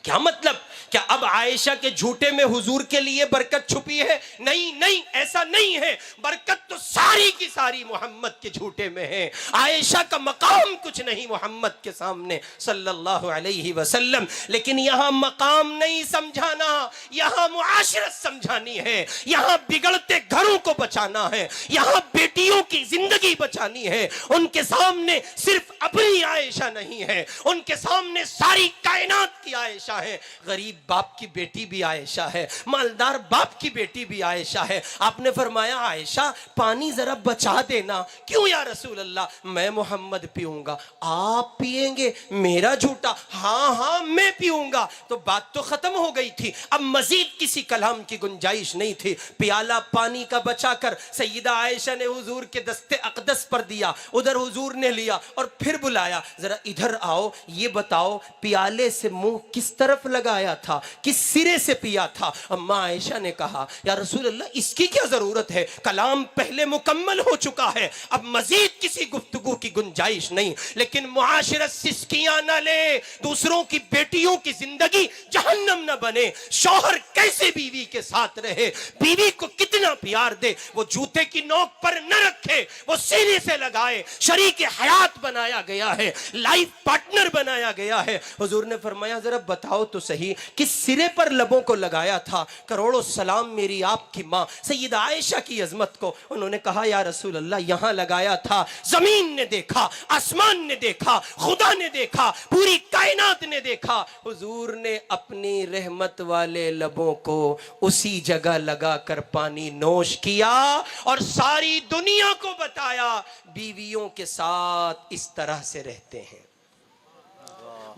Speaker 3: کیا مطلب؟ کیا اب عائشہ کے جھوٹے میں حضور کے لیے برکت چھپی ہے؟ نہیں نہیں، ایسا نہیں ہے، برکت تو ساری کی ساری محمد کے جھوٹے میں ہے۔ عائشہ کا مقام کچھ نہیں محمد کے سامنے صلی اللہ علیہ وسلم، لیکن یہاں مقام نہیں سمجھانا، یہاں معاشرت سمجھانی ہے، یہاں بگڑتے گھروں کو بچانا ہے، یہاں بیٹیوں کی زندگی بچانی ہے۔ ان کے سامنے صرف اپنی عائشہ نہیں ہے، ان کے سامنے ساری کائنات کی عائشہ ہے۔ غریب باپ کی بیٹی بھی عائشہ ہے، مالدار باپ کی بیٹی بھی عائشہ ہے۔ آپ نے فرمایا عائشہ پانی ذرا بچا دینا۔ کیوں یا رسول اللہ؟ میں محمد پیوں گا۔ آپ پیئیں گے؟ میرا جھوٹا؟ ہاں ہاں میں پیوں گا۔ تو بات تو ختم ہو گئی تھی، اب مزید کسی کلام کی گنجائش نہیں تھی۔ پیالہ پانی کا بچا کر سیدہ عائشہ نے حضور کے دستے اقدس پر دیا، ادھر حضور نے لیا اور پھر بلایا، ذرا ادھر آؤ، یہ بتاؤ پیالے سے منہ کس طرف لگایا تھا، کس سرے سے پیا تھا؟ اماں عائشہ نے کہا یا رسول اللہ اس کی کیا ضرورت ہے، کلام پہلے مکمل ہو چکا ہے، اب مزید کسی گفتگو کی گنجائش نہیں۔ لیکن معاشرت سسکیاں نہ لے، دوسروں کی بیٹیوں کی زندگی جہنم نہ بنے۔ شوہر کیسے بیوی کے ساتھ رہے، بیوی کو کتنا پیار دے، وہ جوتے کی نوک پر نہ رکھے، وہ سینے سے لگائے۔ شریک حیات بنایا گیا ہے، لائف پارٹنر بنایا گیا ہے۔ حضور نے فرمایا ذرا بتاؤ تو صحیح کس سرے پر لبوں کو لگایا تھا؟ کروڑوں سلام میری آپ کی ماں سیدہ عائشہ کی عظمت کو۔ انہوں نے کہا یا رسول اللہ یہاں لگایا تھا۔ زمین نے دیکھا، آسمان نے دیکھا، خدا نے دیکھا، پوری کائنات نے دیکھا، حضور نے اپنی رحمت والے لبوں کو اسی جگہ لگا کر پانی نوش کیا اور ساری دنیا کو بتایا بیویوں کے ساتھ اس طرح سے رہتے ہیں۔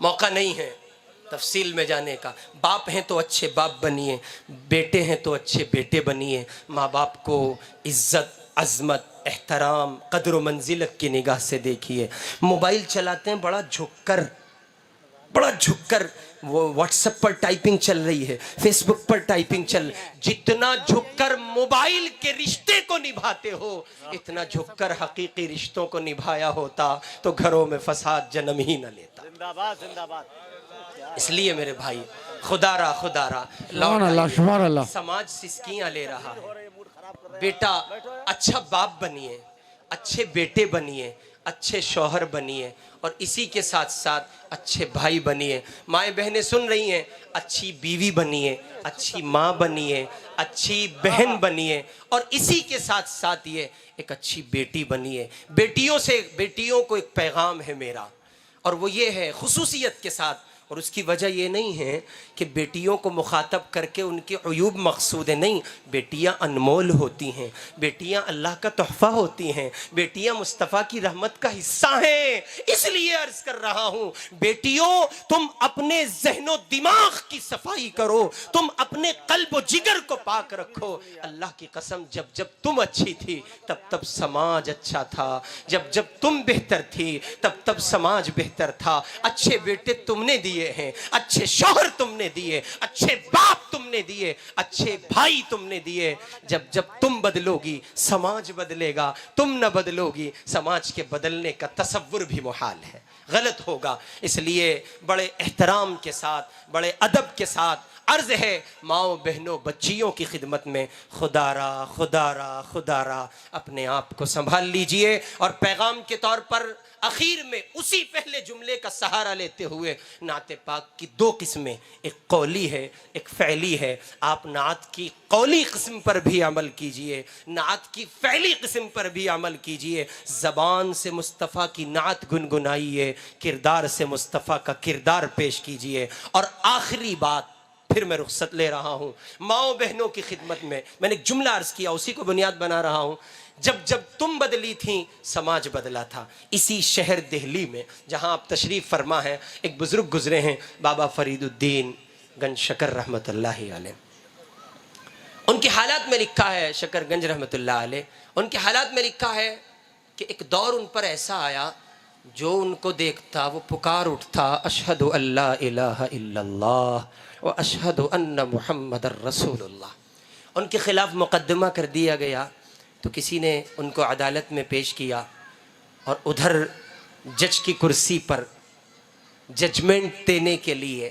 Speaker 3: موقع نہیں ہے تفصیل میں جانے کا۔ باپ ہیں تو اچھے باپ بنیے، بیٹے ہیں تو اچھے بیٹے بنیے۔ ماں باپ کو عزت، عظمت، احترام، قدر و منزلت کی نگاہ سے دیکھیے۔ موبائل چلاتے ہیں بڑا جھک کر، وہ واٹس ایپ پر ٹائپنگ چل رہی ہے، فیس بک پر ٹائپنگ چل، جتنا جھک کر موبائل کے رشتے کو نبھاتے ہو اتنا جھک کر حقیقی رشتوں کو نبھایا ہوتا تو گھروں میں فساد جنم ہی نہ لیتا۔
Speaker 2: زندہ باد زندہ باد۔
Speaker 3: اس لیے میرے بھائی خدا را
Speaker 4: سبحان اللہ سبحان اللہ۔
Speaker 3: سماج سسکیاں لے رہا ہے، بیٹا اچھا باپ بنیے، اچھے بیٹے بنیے، اچھے شوہر بنیے اور اسی کے ساتھ ساتھ اچھے بھائی بنیے۔ مائیں بہنیں سن رہی ہیں، اچھی بیوی بنیے، اچھی ماں بنیے، اچھی بہن بنیے اور اسی کے ساتھ ساتھ یہ ایک اچھی بیٹی بنیے۔ بیٹیوں کو ایک پیغام ہے میرا، اور وہ یہ ہے خصوصیت کے ساتھ، اور اس کی وجہ یہ نہیں ہے کہ بیٹیوں کو مخاطب کر کے ان کے عیوب مقصود ہے، نہیں، بیٹیاں انمول ہوتی ہیں، بیٹیاں اللہ کا تحفہ ہوتی ہیں، بیٹیاں مصطفیٰ کی رحمت کا حصہ ہیں۔ اس لیے عرض کر رہا ہوں بیٹیوں تم اپنے ذہن و دماغ کی صفائی کرو، تم اپنے قلب و جگر کو پاک رکھو۔ اللہ کی قسم جب تم اچھی تھی تب سماج اچھا تھا، جب تم بہتر تھی تب سماج بہتر تھا۔ اچھے بیٹے تم نے دیے ہیں، اچھے شوہر تم نے دیے، اچھے باپ تم نے دیے، اچھے بھائی تم نے دیے۔ جب تم بدلو گی سماج بدلے گا، تم نہ بدلو گی سماج کے بدلنے کا تصور بھی محال ہے، غلط ہوگا۔ اس لیے بڑے احترام کے ساتھ، بڑے ادب کے ساتھ عرض ہے ماؤں بہنوں بچیوں کی خدمت میں خدا را اپنے آپ کو سنبھال لیجئے۔ اور پیغام کے طور پر اخیر میں اسی پہلے جملے کا سہارا لیتے ہوئے نعت پاک کی دو قسمیں، ایک قولی ہے ایک فعلی ہے۔ آپ نعت کی قولی قسم پر بھی عمل کیجئے، نعت کی فعلی قسم پر بھی عمل کیجئے۔ زبان سے مصطفیٰ کی نعت گنگنائیے، کردار سے مصطفیٰ کا کردار پیش کیجئے۔ اور آخری بات پھر میں رخصت لے رہا ہوں ماؤں بہنوں کی خدمت میں نے ایک جملہ عرض کیا، اسی کو بنیاد بنا رہا ہوں۔ جب تم بدلی تھیں سماج بدلا تھا۔ اسی شہر دہلی میں جہاں آپ تشریف فرما ہیں ایک بزرگ گزرے ہیں بابا فرید الدین گنج شکر رحمت اللہ علیہ۔ ان کے حالات میں لکھا ہے، شکر گنج رحمت اللہ علیہ، ان کے حالات میں لکھا ہے کہ ایک دور ان پر ایسا آیا جو ان کو دیکھتا وہ پکار اٹھتا، اشہد ان لا الہ الا اللہ و اشہد ان محمد رسول اللہ۔ ان کے خلاف مقدمہ کر دیا گیا تو کسی نے ان کو عدالت میں پیش کیا اور ادھر جج کی کرسی پر ججمنٹ دینے کے لیے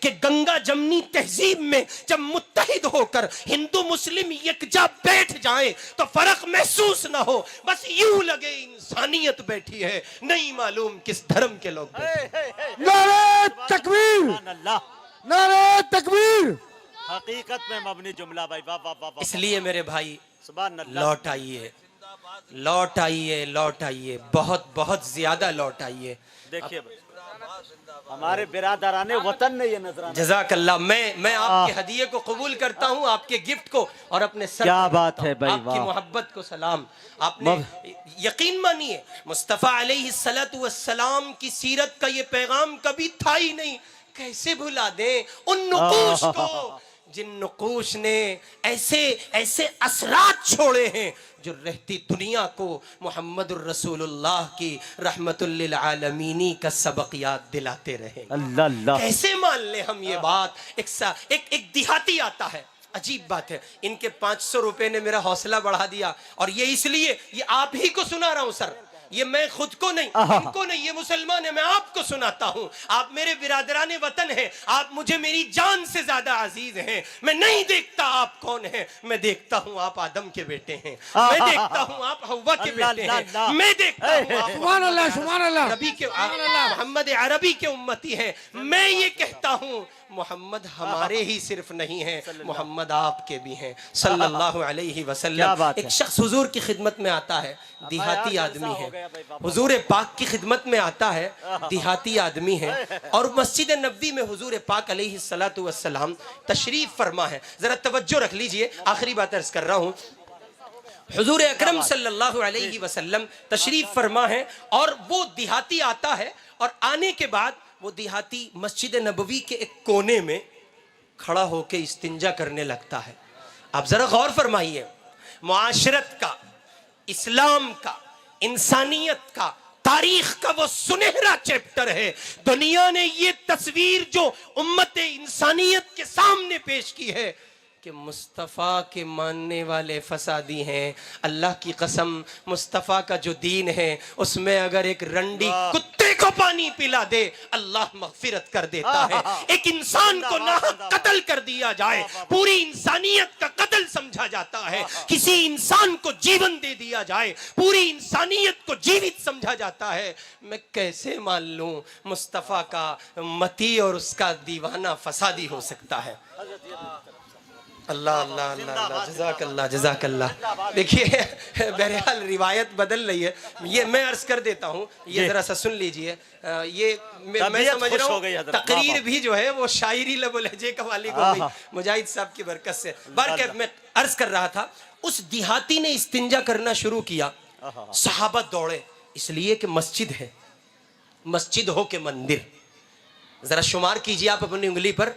Speaker 3: کہ گنگا جمنی تہذیب میں جب متحد ہو کر ہندو مسلم یکجا بیٹھ جائیں تو فرق محسوس نہ ہو، بس یوں لگے انسانیت بیٹھی ہے، نہیں معلوم کس دھرم کے لوگ بیٹھے ہیں۔
Speaker 4: نعرہ تکبیر،
Speaker 2: سبحان اللہ،
Speaker 4: نعرہ تکبیر۔
Speaker 2: حقیقت میں مبنی جملہ بھائی، واہ واہ واہ واہ،
Speaker 3: اس لیے میرے بھائی
Speaker 2: سبحان اللہ،
Speaker 3: لوٹ آئیے، لوٹ آئیے، لوٹ آئیے، بہت بہت زیادہ لوٹ آئیے۔
Speaker 2: دیکھیے بھائی، ہمارے برادران وطن نے یہ نظرانہ،
Speaker 3: جزاک اللہ، میں آپ کے ہدیے کو قبول کرتا ہوں، آپ کے گفٹ کو، اور اپنے سر
Speaker 2: کیا
Speaker 3: پر
Speaker 2: بات
Speaker 3: رکھتا
Speaker 2: ہے
Speaker 3: ہوں۔
Speaker 2: بھائی،
Speaker 3: آپ کی
Speaker 2: واہ،
Speaker 3: محبت کو سلام۔ آپ نے یقین مانیے مصطفیٰ علیہ السلام کی سیرت کا یہ پیغام کبھی تھا ہی نہیں، کیسے بھلا دیں ان نقوش کو جن نقوش نے ایسے اثرات چھوڑے ہیں جو رہتی دنیا کو محمد الرسول اللہ کی رحمت للعالمینی کا سبق یاد دلاتے رہیں۔
Speaker 2: اللہ اللہ،
Speaker 3: کیسے مان لیں ہم یہ بات؟ ایک دیہاتی آتا ہے، عجیب بات ہے، ان کے 500 روپے نے میرا حوصلہ بڑھا دیا، اور یہ اس لیے، یہ آپ ہی کو سنا رہا ہوں سر، یہ میں خود کو نہیں، ان کو نہیں، یہ مسلمان ہے، میں آپ کو سناتا ہوں۔ آپ میرے برادران وطن ہیں، آپ مجھے میری جان سے زیادہ عزیز ہیں۔ میں نہیں دیکھتا آپ کون ہیں، میں دیکھتا ہوں آپ آدم کے بیٹے ہیں، میں دیکھتا ہوں آپ حوا کے بیٹے ہیں، میں دیکھتا ہوں آپ
Speaker 4: سبحان اللہ، سبحان اللہ،
Speaker 3: نبی کے محمد عربی کے امتی ہیں۔ میں یہ کہتا ہوں محمد ہمارے ہی صرف نہیں ہیں، محمد آپ کے بھی ہیں صلی اللہ علیہ وسلم۔ ایک شخص حضور کی خدمت میں آتا ہے، دیہاتی آدمی ہے، حضور پاک کی خدمت میں آتا ہے، دیہاتی آدمی ہے، اور مسجد نبوی میں حضور پاک علیہ السلام تشریف فرما ہے۔ ذرا توجہ رکھ لیجئے، آخری بات عرض کر رہا ہوں۔ حضور اکرم صلی اللہ علیہ وسلم تشریف فرما ہے، اور وہ دیہاتی آتا ہے، اور آنے کے بعد وہ دیہاتی مسجد نبوی کے ایک کونے میں کھڑا ہو کے استنجا کرنے لگتا ہے۔ آپ ذرا غور فرمائیے، معاشرت کا، اسلام کا، انسانیت کا، تاریخ کا وہ سنہرا چیپٹر ہے۔ دنیا نے یہ تصویر جو امت انسانیت کے سامنے پیش کی ہے کہ مصطفیٰ کے ماننے والے فسادی ہیں۔ اللہ کی قسم، مصطفیٰ کا جو دین ہے اس میں اگر ایک رنڈی کتے کو پانی پلا دے اللہ مغفرت کر دیتا ہے۔ ایک انسان کو ناحق قتل کر دیا جائے، پوری انسانیت کا قتل سمجھا جاتا ہے۔ کسی انسان کو جیون دے دیا جائے، پوری انسانیت کو جیوت سمجھا جاتا ہے۔ میں کیسے مان لوں مصطفیٰ کا متی اور اس کا دیوانہ فسادی ہو سکتا ہے؟ اللہ اللہ اللہ اللہ، جزاک اللہ، جزاک اللہ۔ دیکھیے بہرحال روایت بدل رہی ہے، یہ میں عرض کر دیتا ہوں، یہ ذرا سا سن لیجئے۔ یہ میں سمجھ رہا ہوں تقریر بھی جو ہے وہ شاعری لب و لہجے کا مالک ہو گئی مجاہد صاحب کی برکت سے۔ بارکہ میں عرض کر رہا تھا، اس دیہاتی نے استنجا کرنا شروع کیا، صحابہ دوڑے، اس لیے کہ مسجد ہے، مسجد ہو کے مندر۔ ذرا شمار کیجئے آپ اپنی انگلی پر،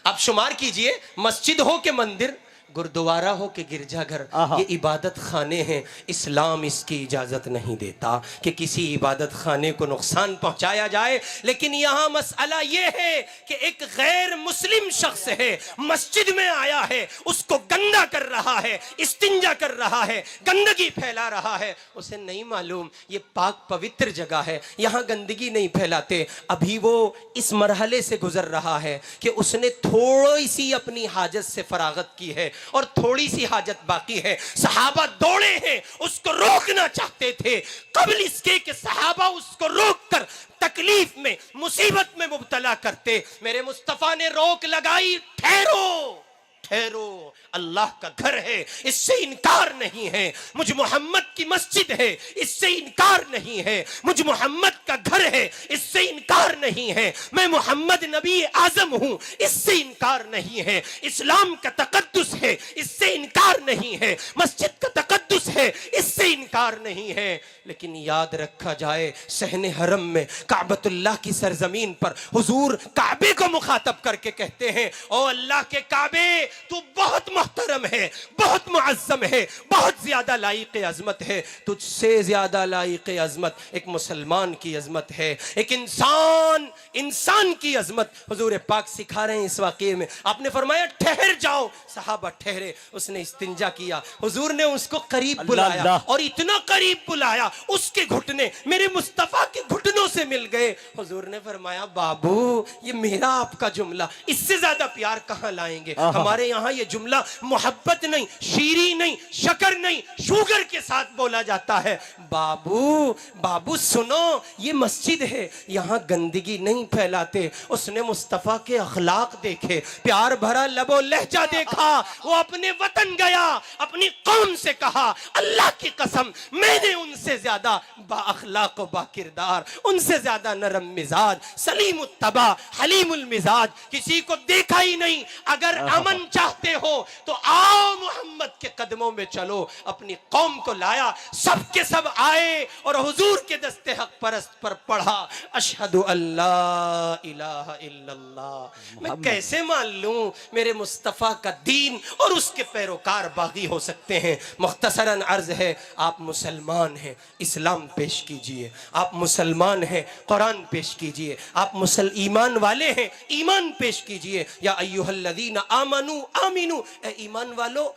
Speaker 3: آپ شمار کیجئے، مسجد ہو کے مندر، گردوارہ ہو کے گرجا گھر، یہ عبادت خانے ہیں۔ اسلام اس کی اجازت نہیں دیتا کہ کسی عبادت خانے کو نقصان پہنچایا جائے، لیکن یہاں مسئلہ یہ ہے کہ ایک غیر مسلم شخص ہے، مسجد میں آیا ہے، اس کو گندا کر رہا ہے، استنجا کر رہا ہے، گندگی پھیلا رہا ہے۔ اسے نہیں معلوم یہ پاک پوتر جگہ ہے، یہاں گندگی نہیں پھیلاتے۔ ابھی وہ اس مرحلے سے گزر رہا ہے کہ اس نے تھوڑی سی اپنی حاجت سے فراغت کی ہے اور تھوڑی سی حاجت باقی ہے۔ صحابہ دوڑے ہیں، اس کو روکنا چاہتے تھے، قبل اس کے کہ صحابہ اس کو روک کر تکلیف میں، مصیبت میں مبتلا کرتے، میرے مصطفیٰ نے روک لگائی، ٹھہرو ٹھہرو، اللہ کا گھر ہے، اس سے انکار نہیں ہے، مجھ محمد کی مسجد ہے، اس سے انکار نہیں ہے، مجھ محمد کا گھر ہے، اس سے انکار نہیں ہے، میں محمد نبی اعظم ہوں، اس سے انکار نہیں ہے، اسلام کا تقدس ہے، اس سے انکار نہیں ہے، مسجد کا تقدس ہے، اس سے انکار نہیں ہے۔ لیکن یاد رکھا جائے، صحن حرم میں کعبۃ اللہ کی سرزمین پر حضور کعبے کو مخاطب کر کے کہتے ہیں، او اللہ کے کعبے، تو بہت محترم ہے، بہت معظم ہے، بہت زیادہ لائق عظمت ہے، تجھ سے زیادہ لائق عظمت ایک مسلمان کی عظمت ہے، ایک انسان کی عظمت حضور پاک سکھا رہے ہیں اس واقعے میں۔ آپ نے فرمایا ٹھہر جاؤ، صحابہ ٹھہرے، اس نے استنجا کیا، حضور نے اس کو قریب بلایا، اور اتنا قریب بلایا اس کے گھٹنے میرے مصطفیٰ کے گھٹنوں سے مل گئے. حضور نے فرمایا بابو یہ میرا آپ کا جملہ, اس سے زیادہ پیار کہاں لائیں گے. ہمارے یہاں یہ جملہ محبت نہیں, شیریں نہیں, شکر نہیں, شوگر کے ساتھ بولا جاتا ہے. بابو بابو سنو, یہ مسجد ہے, یہاں گندگی نہیں پھیلاتے. اس نے مصطفیٰ کے اخلاق دیکھے, پیار بھرا لب و لہجہ دیکھا. وہ اپنے وطن گیا, اپنی قوم سے کہا اللہ کی قسم میں نے ان سے زیادہ با اخلاق و با کردار, ان سے زیادہ نرم مزاج, سلیم الطبع, حلیم المزاج کسی کو دیکھا ہی نہیں. اگر امن چاہتے ہو تو آؤ محمد کے قدموں میں چلو. اپنی قوم کو لایا, سب کے سب آئے اور حضور کے دست حق پرست پر پڑھا اشہد ان لا الہ الا اللہ. میں کیسے مان لوں میرے مصطفیٰ کا دین اور اس کے پیروکار باغی ہو سکتے ہیں. مختصراً عرض ہے, آپ مسلمان ہیں, اسلام پیش کیجئے. آپ مسلمان ہیں, قرآن پیش کیجئے. آپ ایمان والے ہیں, ایمان پیش کیجئے. یا ایھا الذین آمنوا آمنوا, اے ایمان والو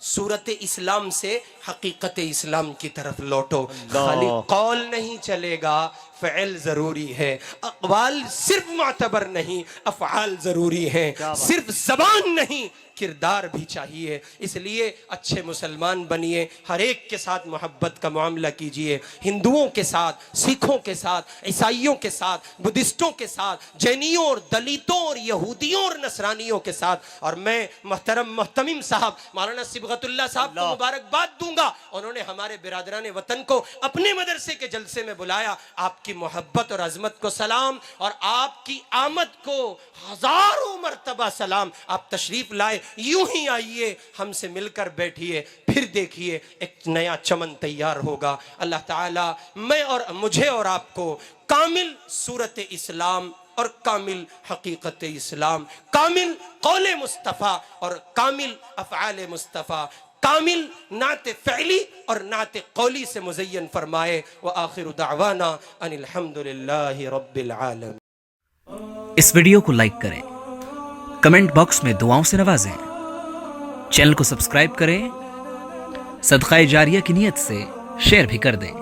Speaker 3: صورت اسلام سے حقیقت اسلام کی طرف لوٹو. خالی قول نہیں چلے گا, فعل ضروری ہے. اقوال صرف معتبر نہیں, افعال ضروری ہیں. صرف زبان نہیں, کردار بھی چاہیے. اس لیے اچھے مسلمان بنیے, ہر ایک کے ساتھ محبت کا معاملہ کیجئے. ہندوؤں کے ساتھ, سکھوں کے ساتھ, عیسائیوں کے ساتھ, بدھسٹوں کے ساتھ, جینیوں اور دلیتوں اور یہودیوں اور نصرانیوں کے ساتھ. اور میں محترم محتمم صاحب مولانا صبغت اللہ صاحب کو مبارکباد دوں گا. انہوں نے ہمارے برادران وطن کو اپنے مدرسے کے جلسے میں بلایا. آپ کی محبت اور عظمت کو سلام, اور آپ کی آمد کو ہزاروں مرتبہ سلام. آپ تشریف لائے, یوں ہی آئیے, ہم سے مل کر بیٹھیے, پھر دیکھیے ایک نیا چمن تیار ہوگا. اللہ تعالیٰ میں اور مجھے اور آپ کو کامل صورت اسلام اور کامل حقیقت اسلام, کامل قول مصطفیٰ اور کامل افعال مصطفیٰ, کامل نعت فعلی اور نعت قولی سے مزین فرمائے. وآخر دعوانا ان الحمدللہ رب العالمین.
Speaker 5: اس ویڈیو کو لائک کریں, کمنٹ باکس میں دعاؤں سے نوازیں, چینل کو سبسکرائب کریں, صدقہ جاریہ کی نیت سے شیئر بھی کر دیں.